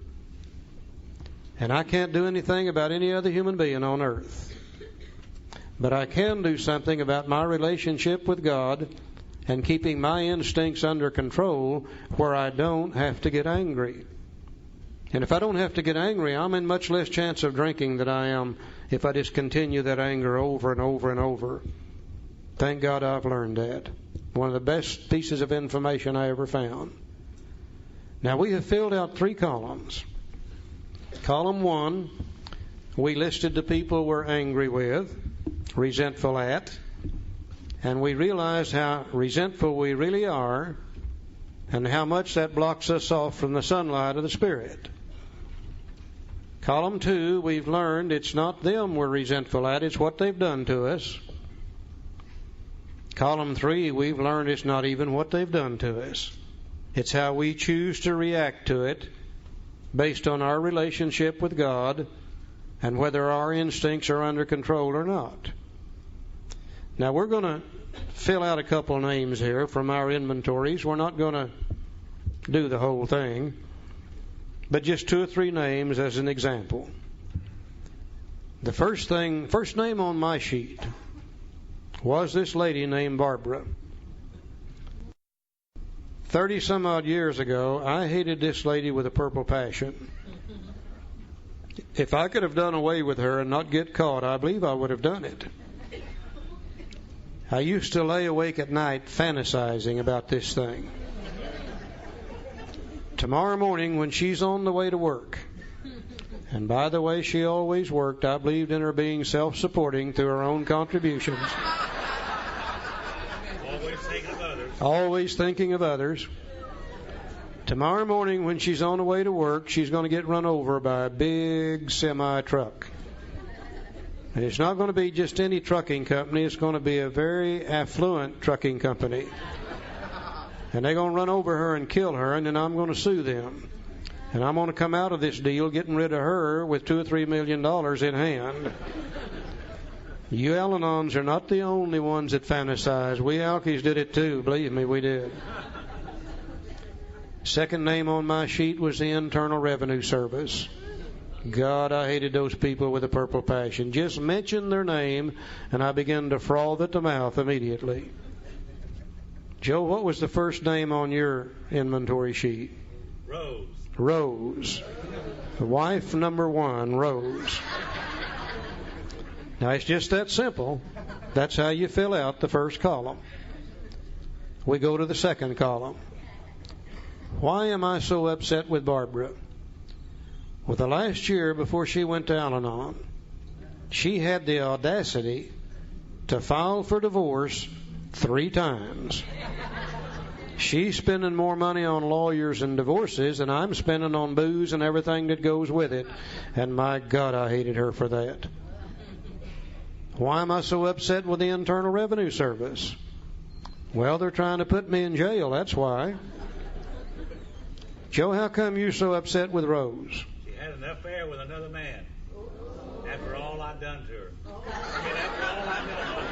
And I can't do anything about any other human being on earth. But I can do something about my relationship with God and keeping my instincts under control where I don't have to get angry. And if I don't have to get angry, I'm in much less chance of drinking than I am if I just continue that anger over and over and over. Thank God I've learned that. One of the best pieces of information I ever found. Now, we have filled out 3 columns. Column 1, we listed the people we're angry with, resentful at, and we realized how resentful we really are and how much that blocks us off from the sunlight of the Spirit. Column 2, we've learned it's not them we're resentful at, it's what they've done to us. Column 3, we've learned it's not even what they've done to us. It's how we choose to react to it based on our relationship with God and whether our instincts are under control or not. Now, we're going to fill out a couple names here from our inventories. We're not going to do the whole thing, but just 2 or 3 names as an example. The first name on my sheet was this lady named Barbara. 30 some odd years ago, I hated this lady with a purple passion. If I could have done away with her and not get caught, I believe I would have done it. I used to lay awake at night fantasizing about this thing. Tomorrow morning when she's on the way to work, and by the way she always worked, I believed in her being self-supporting through her own contributions.
Always thinking of others.
always thinking of others. Tomorrow morning when she's on the way to work, she's going to get run over by a big semi-truck. And it's not going to be just any trucking company. It's going to be a very affluent trucking company. And they're going to run over her and kill her, and then I'm going to sue them. And I'm going to come out of this deal getting rid of her with $2 or $3 million in hand. You Al-Anons are not the only ones that fantasize. We Alkies did it too. Believe me, we did. Second name on my sheet was the Internal Revenue Service. God, I hated those people with a purple passion. Just mention their name, and I began to froth at the mouth immediately. Joe, what was the first name on your inventory sheet?
Rose.
Rose. Wife number 1, Rose. Now, it's just that simple. That's how you fill out the first column. We go to the second column. Why am I so upset with Barbara? Well, the last year before she went to Al-Anon, she had the audacity to file for divorce 3 times. She's spending more money on lawyers and divorces than I'm spending on booze and everything that goes with it. And my God, I hated her for that. Why am I so upset with the Internal Revenue Service? Well, they're trying to put me in jail, that's why. Joe, how come you're so upset with Rose?
She had an affair with another man. After all I've done to her. After all I've done to her.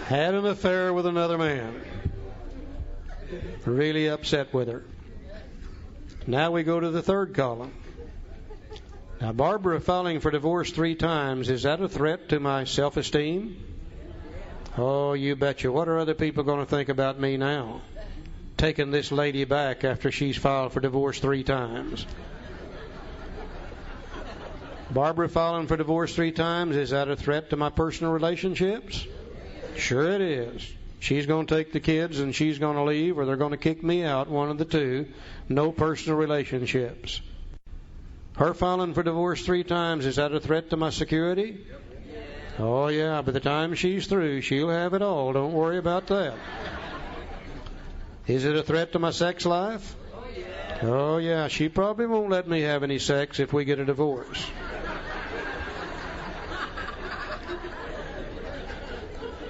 Had an affair with another man. Really upset with her. Now we go to the third column. Now, Barbara filing for divorce 3 times, is that a threat to my self-esteem? Oh, you betcha. What are other people going to think about me now? Taking this lady back after she's filed for divorce 3 times. Barbara filing for divorce 3 times, is that a threat to my personal relationships? Sure it is. She's going to take the kids and she's going to leave, or they're going to kick me out, one of the two. No personal relationships. Her filing for divorce 3 times, is that a threat to my security? Oh, yeah, by the time she's through, she'll have it all. Don't worry about that. Is it a threat to my sex life? Oh, yeah, she probably won't let me have any sex if we get a divorce.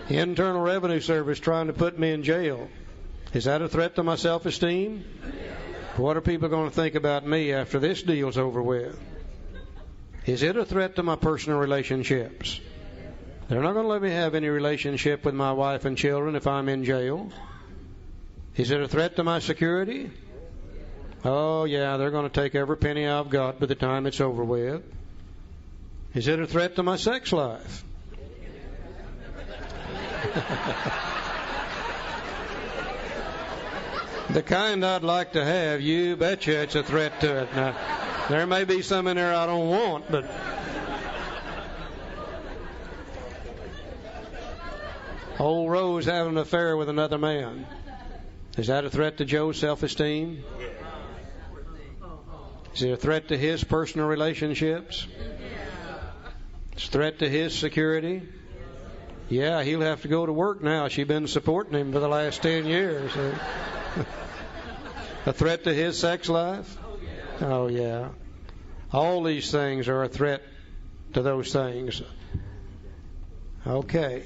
The Internal Revenue Service trying to put me in jail. Is that a threat to my self-esteem? What are people going to think about me after this deal's over with? Is it a threat to my personal relationships? They're not going to let me have any relationship with my wife and children if I'm in jail. Is it a threat to my security? Oh, yeah, they're going to take every penny I've got by the time it's over with. Is it a threat to my sex life? The kind I'd like to have, you betcha it's a threat to it. Now, there may be some in there I don't want, but... Old Rose having an affair with another man. Is that a threat to Joe's self-esteem? Is it a threat to his personal relationships? It's a threat to his security? Yeah, he'll have to go to work now. She's been supporting him for the last 10 years. A threat to his sex life? Oh, yeah. All these things are a threat to those things. Okay.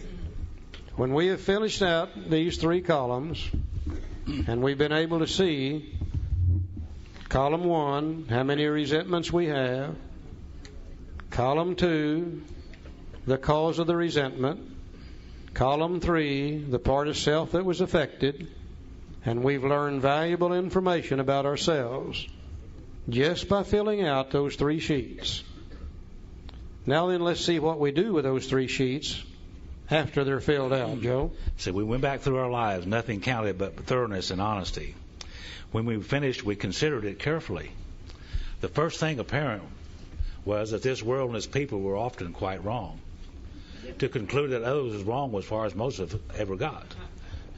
When we have finished out these 3 columns, and we've been able to see column 1, how many resentments we have, column 2, the cause of the resentment, column 3, the part of self that was affected, and we've learned valuable information about ourselves just by filling out those 3 sheets. Now then, let's see what we do with those 3 sheets after they're filled out, Joe.
So we went back through our lives. Nothing counted but thoroughness and honesty. When we finished, we considered it carefully. The first thing apparent was that this world and its people were often quite wrong. To conclude that others was wrong was as far as most have ever got.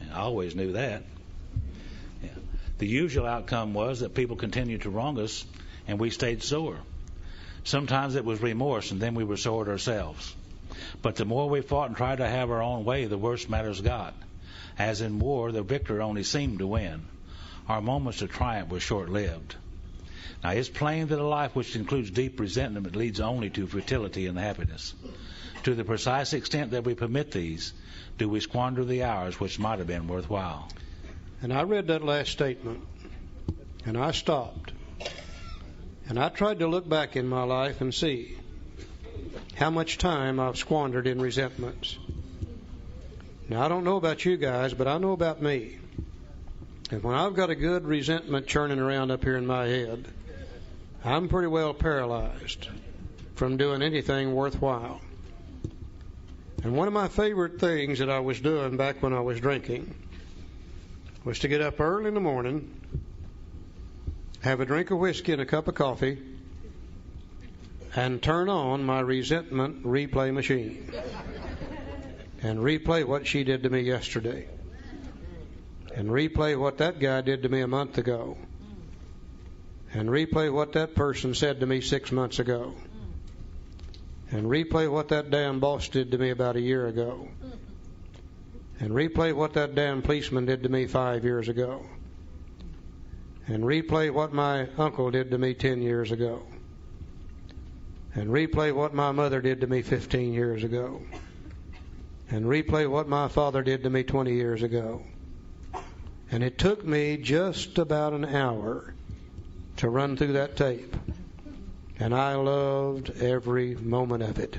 And I always knew that. Yeah. The usual outcome was that people continued to wrong us, and we stayed sore. Sometimes it was remorse, and then we were sore at ourselves. But the more we fought and tried to have our own way, the worse matters got. As in war, the victor only seemed to win. Our moments of triumph were short-lived. Now, it's plain that a life which includes deep resentment leads only to futility and happiness. To the precise extent that we permit these, do we squander the hours which might have been worthwhile.
And I read that last statement, and I stopped. And I tried to look back in my life and see how much time I've squandered in resentments. Now, I don't know about you guys, but I know about me. And when I've got a good resentment churning around up here in my head, I'm pretty well paralyzed from doing anything worthwhile. And one of my favorite things that I was doing back when I was drinking was to get up early in the morning, have a drink of whiskey and a cup of coffee, and turn on my resentment replay machine and replay what she did to me yesterday and replay what that guy did to me a month ago and replay what that person said to me 6 months ago and replay what that damn boss did to me about a year ago and replay what that damn policeman did to me 5 years ago and replay what my uncle did to me 10 years ago and replay what my mother did to me 15 years ago and replay what my father did to me 20 years ago. And it took me just about an hour to run through that tape. And I loved every moment of it.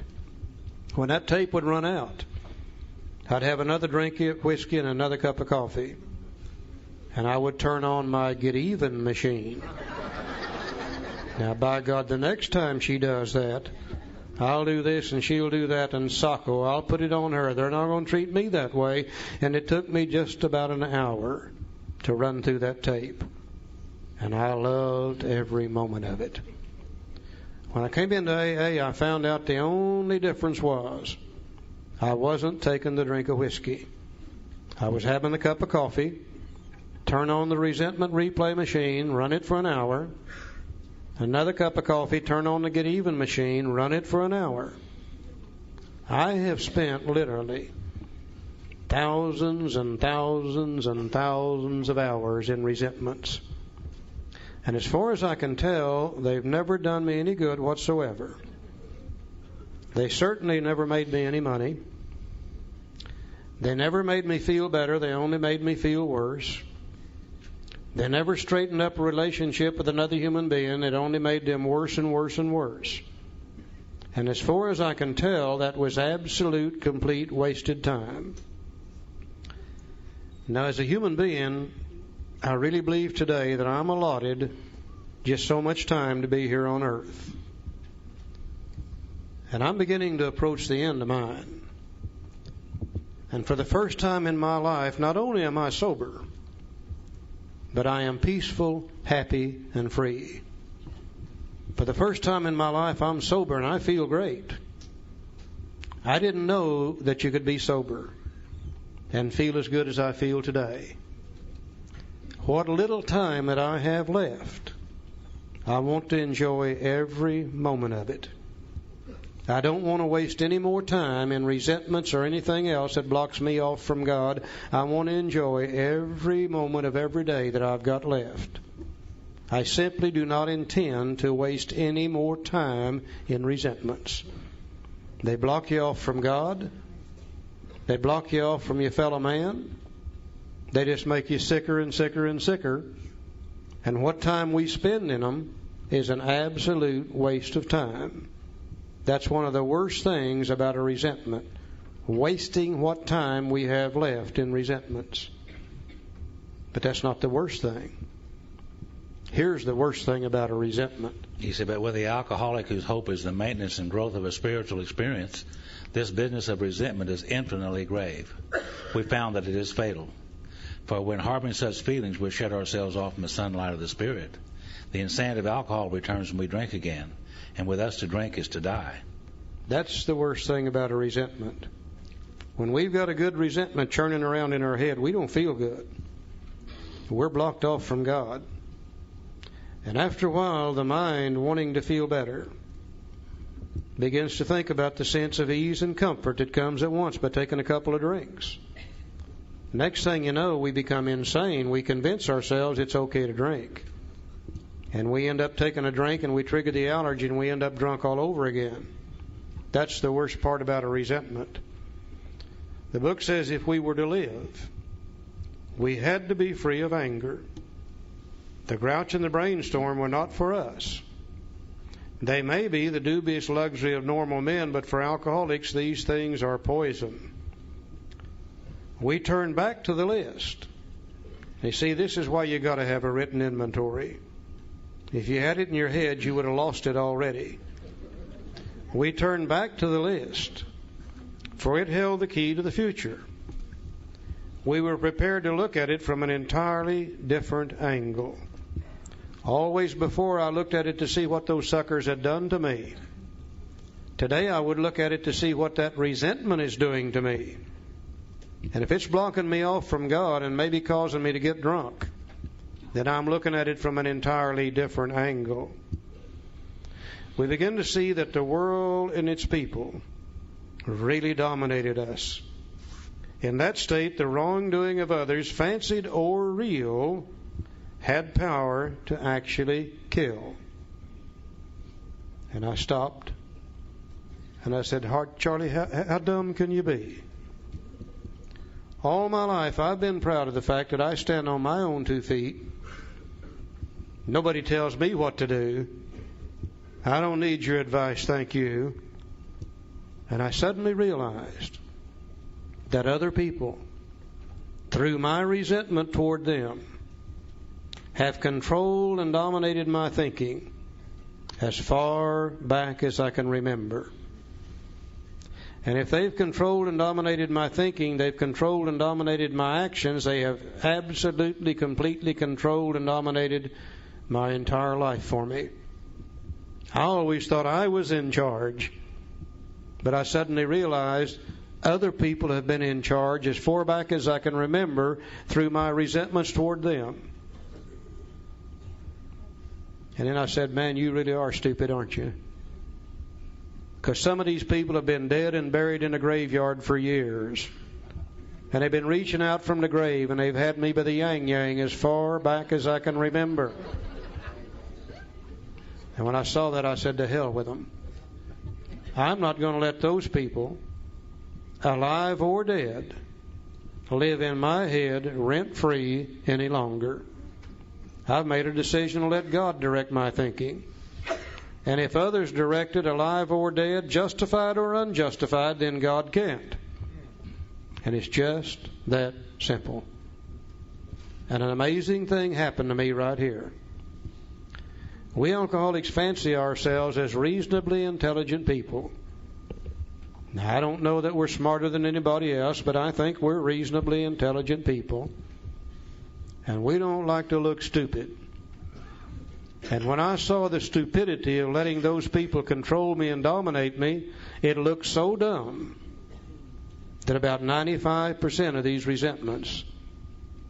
When that tape would run out, I'd have another drink of whiskey and another cup of coffee. And I would turn on my get even machine. Now, by God, the next time she does that, I'll do this and she'll do that, and Socko, I'll put it on her. They're not going to treat me that way. And it took me just about an hour to run through that tape. And I loved every moment of it. When I came into AA, I found out the only difference was I wasn't taking the drink of whiskey. I was having a cup of coffee, turn on the resentment replay machine, run it for an hour. Another cup of coffee, turn on the get even machine, run it for an hour. I have spent literally thousands and thousands and thousands of hours in resentments. And as far as I can tell, they've never done me any good whatsoever. They certainly never made me any money. They never made me feel better. They only made me feel worse. They never straightened up a relationship with another human being. It only made them worse and worse and worse. And as far as I can tell, that was absolute, complete, wasted time. Now, as a human being, I really believe today that I'm allotted just so much time to be here on earth. And I'm beginning to approach the end of mine. And for the first time in my life, not only am I sober, but I am peaceful, happy, and free. For the first time in my life, I'm sober, and I feel great. I didn't know that you could be sober and feel as good as I feel today. What little time that I have left, I want to enjoy every moment of it. I don't want to waste any more time in resentments or anything else that blocks me off from God. I want to enjoy every moment of every day that I've got left. I simply do not intend to waste any more time in resentments. They block you off from God. They block you off from your fellow man. They just make you sicker and sicker and sicker. And what time we spend in them is an absolute waste of time. That's one of the worst things about a resentment, wasting what time we have left in resentments. But that's not the worst thing. Here's the worst thing about a resentment.
He said, but with the alcoholic whose hope is the maintenance and growth of a spiritual experience, this business of resentment is infinitely grave. We found that it is fatal. For when harboring such feelings, we shut ourselves off from the sunlight of the Spirit. The insanity of alcohol returns when we drink again. And with us, to drink is to die.
That's the worst thing about a resentment. When we've got a good resentment churning around in our head, we don't feel good. We're blocked off from God. And after a while, the mind, wanting to feel better, begins to think about the sense of ease and comfort that comes at once by taking a couple of drinks. Next thing you know, we become insane. We convince ourselves it's okay to drink. And we end up taking a drink and we trigger the allergy and we end up drunk all over again. That's the worst part about a resentment. The book says if we were to live, we had to be free of anger. The grouch and the brainstorm were not for us. They may be the dubious luxury of normal men, but for alcoholics, these things are poison. We turn back to the list. You see, this is why you got to have a written inventory. If you had it in your head, you would have lost it already. We turn back to the list, for it held the key to the future. We were prepared to look at it from an entirely different angle. Always before, I looked at it to see what those suckers had done to me. Today, I would look at it to see what that resentment is doing to me. And if it's blocking me off from God and maybe causing me to get drunk, then I'm looking at it from an entirely different angle. We begin to see that the world and its people really dominated us. In that state, the wrongdoing of others, fancied or real, had power to actually kill. And I stopped and I said, Charlie, how dumb can you be? All my life I've been proud of the fact that I stand on my own 2 feet. Nobody tells me what to do. I don't need your advice, thank you. And I suddenly realized that other people, through my resentment toward them, have controlled and dominated my thinking as far back as I can remember. And if they've controlled and dominated my thinking, they've controlled and dominated my actions, they have absolutely, completely controlled and dominated my entire life for me. I always thought I was in charge, but I suddenly realized other people have been in charge as far back as I can remember through my resentments toward them. And then I said, man, you really are stupid, aren't you? Because some of these people have been dead and buried in a graveyard for years. And they've been reaching out from the grave, and they've had me by the yang-yang as far back as I can remember. And when I saw that, I said, to hell with them. I'm not going to let those people, alive or dead, live in my head rent-free any longer. I've made a decision to let God direct my thinking. And if others direct it, alive or dead, justified or unjustified, then God can't. And it's just that simple. And an amazing thing happened to me right here. We alcoholics fancy ourselves as reasonably intelligent people. Now, I don't know that we're smarter than anybody else, but I think we're reasonably intelligent people. And we don't like to look stupid. And when I saw the stupidity of letting those people control me and dominate me, it looked so dumb that about 95% of these resentments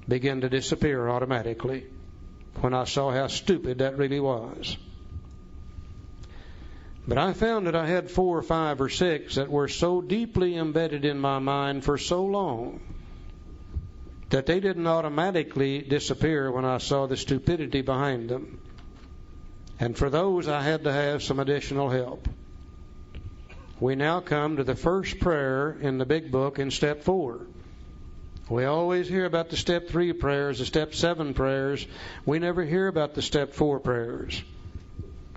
began to disappear automatically when I saw how stupid that really was. But I found that I had 4 or 5 or 6 that were so deeply embedded in my mind for so long that they didn't automatically disappear when I saw the stupidity behind them. And for those, I had to have some additional help. We now come to the first prayer in the big book in step 4. We always hear about the step 3 prayers, the step 7 prayers. We never hear about the step 4 prayers.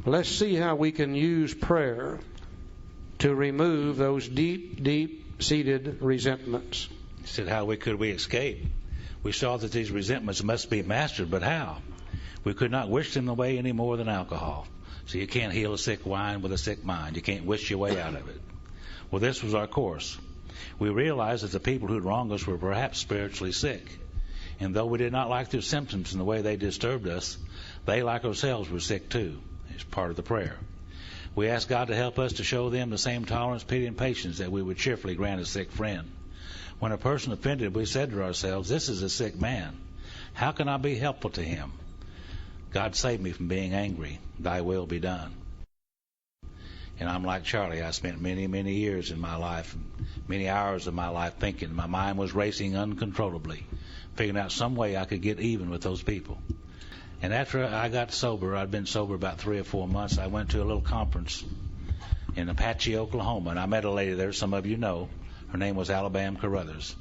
Let's see how we can use prayer to remove those deep, deep-seated resentments.
He said, how could we escape? We saw that these resentments must be mastered, but how? We could not wish them away any more than alcohol. So you can't heal a sick wine with a sick mind. You can't wish your way out of it. Well, this was our course. We realized that the people who'd wronged us were perhaps spiritually sick. And though we did not like their symptoms and the way they disturbed us, they, like ourselves, were sick too. It's part of the prayer. We asked God to help us to show them the same tolerance, pity, and patience that we would cheerfully grant a sick friend. When a person offended, we said to ourselves, this is a sick man. How can I be helpful to him? God save me from being angry. Thy will be done. And I'm like Charlie. I spent many, many years in my life, many hours of my life thinking. My mind was racing uncontrollably, figuring out some way I could get even with those people. And after I got sober, I'd been sober about 3 or 4 months, I went to a little conference in Apache, Oklahoma, and I met a lady there, some of you know. Her name was Alabama Carruthers.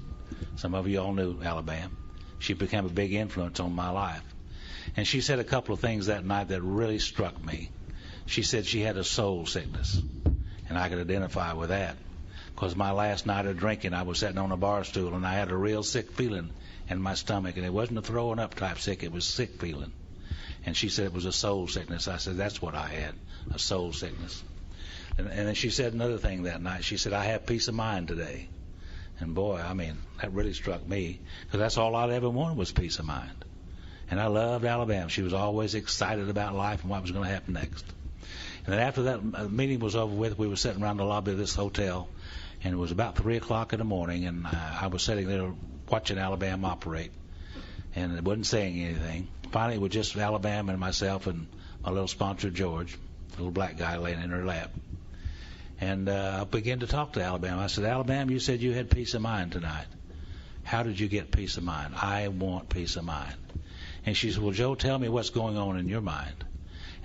Some of you all knew Alabama. She became a big influence on my life. And she said a couple of things that night that really struck me. She said she had a soul sickness, and I could identify with that. Because my last night of drinking, I was sitting on a bar stool, and I had a real sick feeling in my stomach, and it wasn't a throwing up type sick, it was sick feeling. And she said it was a soul sickness. I said, that's what I had, a soul sickness. And then she said another thing that night. She said, I have peace of mind today. And boy, I mean, that really struck me, because that's all I'd ever wanted was peace of mind. And I loved Alabama. She was always excited about life and what was going to happen next. And then after that meeting was over with, we were sitting around the lobby of this hotel, and it was about 3 o'clock in the morning, and I was sitting there watching Alabama operate, and it wasn't saying anything. Finally, it was just Alabama and myself and my little sponsor, George, a little black guy laying in her lap. And I began to talk to Alabama. I said, Alabama, you said you had peace of mind tonight. How did you get peace of mind? I want peace of mind. And she said, well, Joe, tell me what's going on in your mind.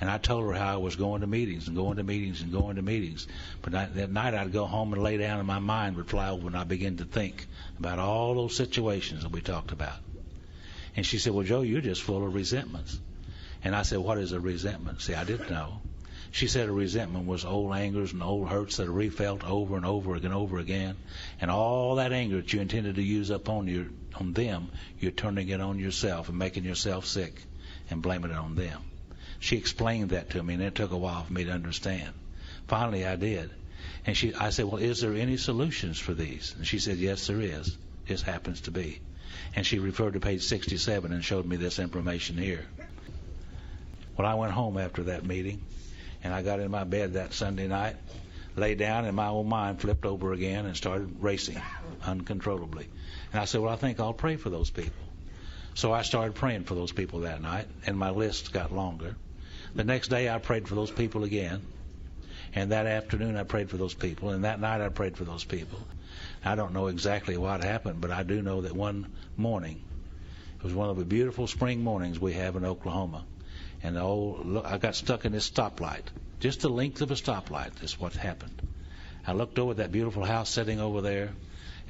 And I told her how I was going to meetings and going to meetings and going to meetings. But that night I'd go home and lay down, and my mind would fly over, and I'd begin to think about all those situations that we talked about. And she said, well, Joe, you're just full of resentments. And I said, what is a resentment? See, I didn't know. She said a resentment was old angers and old hurts that are refelt over and over and over again. And all that anger that you intended to use up on them, you're turning it on yourself and making yourself sick and blaming it on them. She explained that to me, and it took a while for me to understand. Finally, I did. And I said, well, is there any solutions for these? And she said, yes, there is. This happens to be. And she referred to page 67 and showed me this information here. Well, I went home after that meeting, and I got in my bed that Sunday night, lay down, and my old mind flipped over again and started racing uncontrollably. And I said, well, I think I'll pray for those people. So I started praying for those people that night, and my list got longer. The next day I prayed for those people again, and that afternoon I prayed for those people, and that night I prayed for those people. I don't know exactly what happened, but I do know that one morning, it was one of the beautiful spring mornings we have in Oklahoma, and I got stuck in this stoplight, just the length of a stoplight is what happened. I looked over at that beautiful house sitting over there,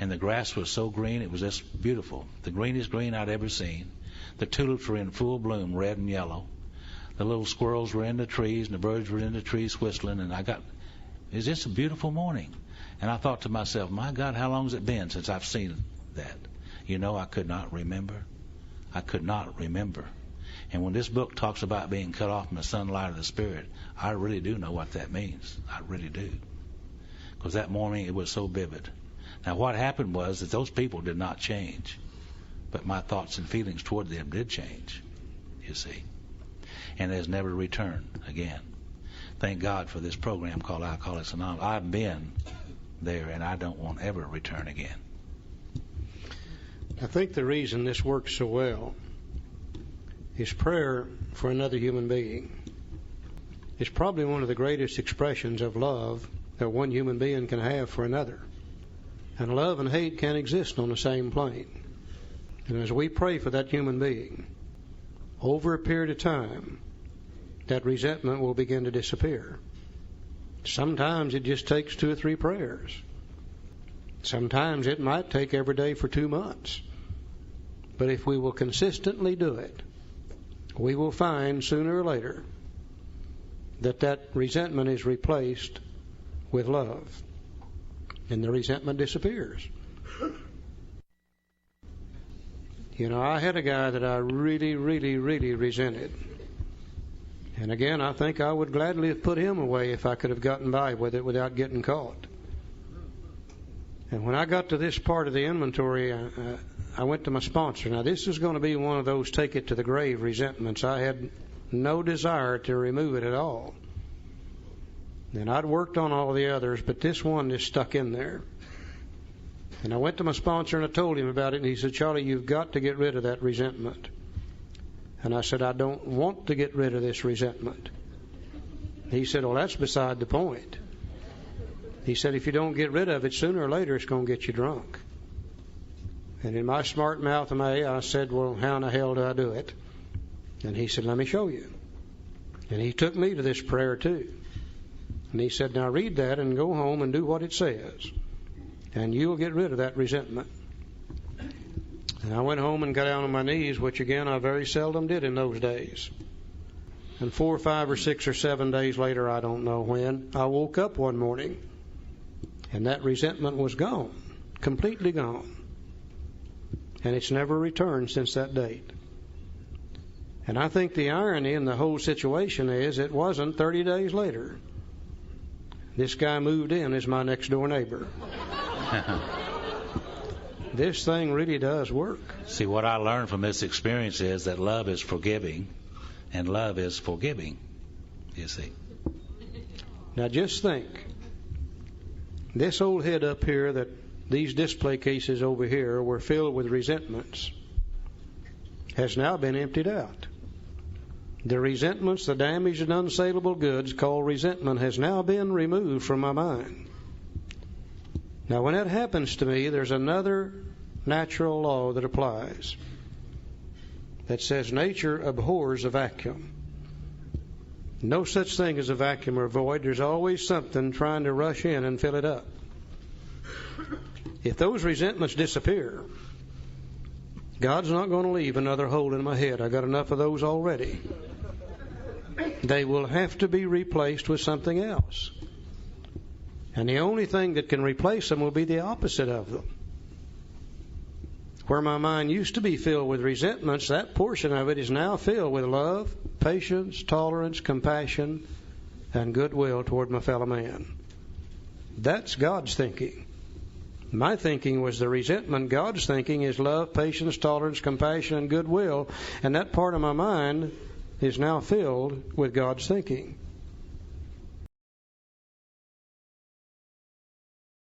and the grass was so green, it was just beautiful. The greenest green I'd ever seen. The tulips were in full bloom, red and yellow. The little squirrels were in the trees, and the birds were in the trees whistling, and it was just a beautiful morning. And I thought to myself, my God, how long has it been since I've seen that? You know, I could not remember. I could not remember. And when this book talks about being cut off from the sunlight of the Spirit, I really do know what that means. I really do. Because that morning it was so vivid. Now, what happened was that those people did not change, but my thoughts and feelings toward them did change, you see, and has never returned again. Thank God for this program called Alcoholics Anonymous. I've been there, and I don't want to ever return again.
I think the reason this works so well is prayer for another human being. It's probably one of the greatest expressions of love that one human being can have for another. And love and hate can't exist on the same plane. And as we pray for that human being, over a period of time, that resentment will begin to disappear. Sometimes it just takes 2 or 3 prayers. Sometimes it might take every day for 2 months. But if we will consistently do it, we will find sooner or later that resentment is replaced with love. And the resentment disappears. You know, I had a guy that I really, really, really resented. And again, I think I would gladly have put him away if I could have gotten by with it without getting caught. And when I got to this part of the inventory, I went to my sponsor. Now, this is going to be one of those take it to the grave resentments. I had no desire to remove it at all. And I'd worked on all the others, but this one just stuck in there. And I went to my sponsor and I told him about it, and he said, Charlie, you've got to get rid of that resentment. And I said, I don't want to get rid of this resentment. He said, well, that's beside the point. He said, if you don't get rid of it, sooner or later it's going to get you drunk. And in my smart mouth I said, well, how in the hell do I do it? And he said, let me show you. And he took me to this prayer too. And he said, now read that and go home and do what it says. And you'll get rid of that resentment. And I went home and got down on my knees, which again I very seldom did in those days. And 4 or 5 or 6 or 7 days later, I don't know when, I woke up one morning and that resentment was gone, completely gone. And it's never returned since that date. And I think the irony in the whole situation is it wasn't 30 days later. This guy moved in as my next door neighbor. This thing really does work.
See, what I learned from this experience is that love is forgiving and love is forgiving, you see.
Now just think, this old head up here, that these display cases over here were filled with resentments, has now been emptied out. The resentments, the damaged and unsaleable goods called resentment, has now been removed from my mind. Now when that happens to me, there's another natural law that applies that says nature abhors a vacuum. No such thing as a vacuum or void. There's always something trying to rush in and fill it up. If those resentments disappear, God's not going to leave another hole in my head. I got enough of those already. They will have to be replaced with something else. And the only thing that can replace them will be the opposite of them. Where my mind used to be filled with resentments, that portion of it is now filled with love, patience, tolerance, compassion, and goodwill toward my fellow man. That's God's thinking. My thinking was the resentment. God's thinking is love, patience, tolerance, compassion, and goodwill. And that part of my mind is now filled with God's thinking.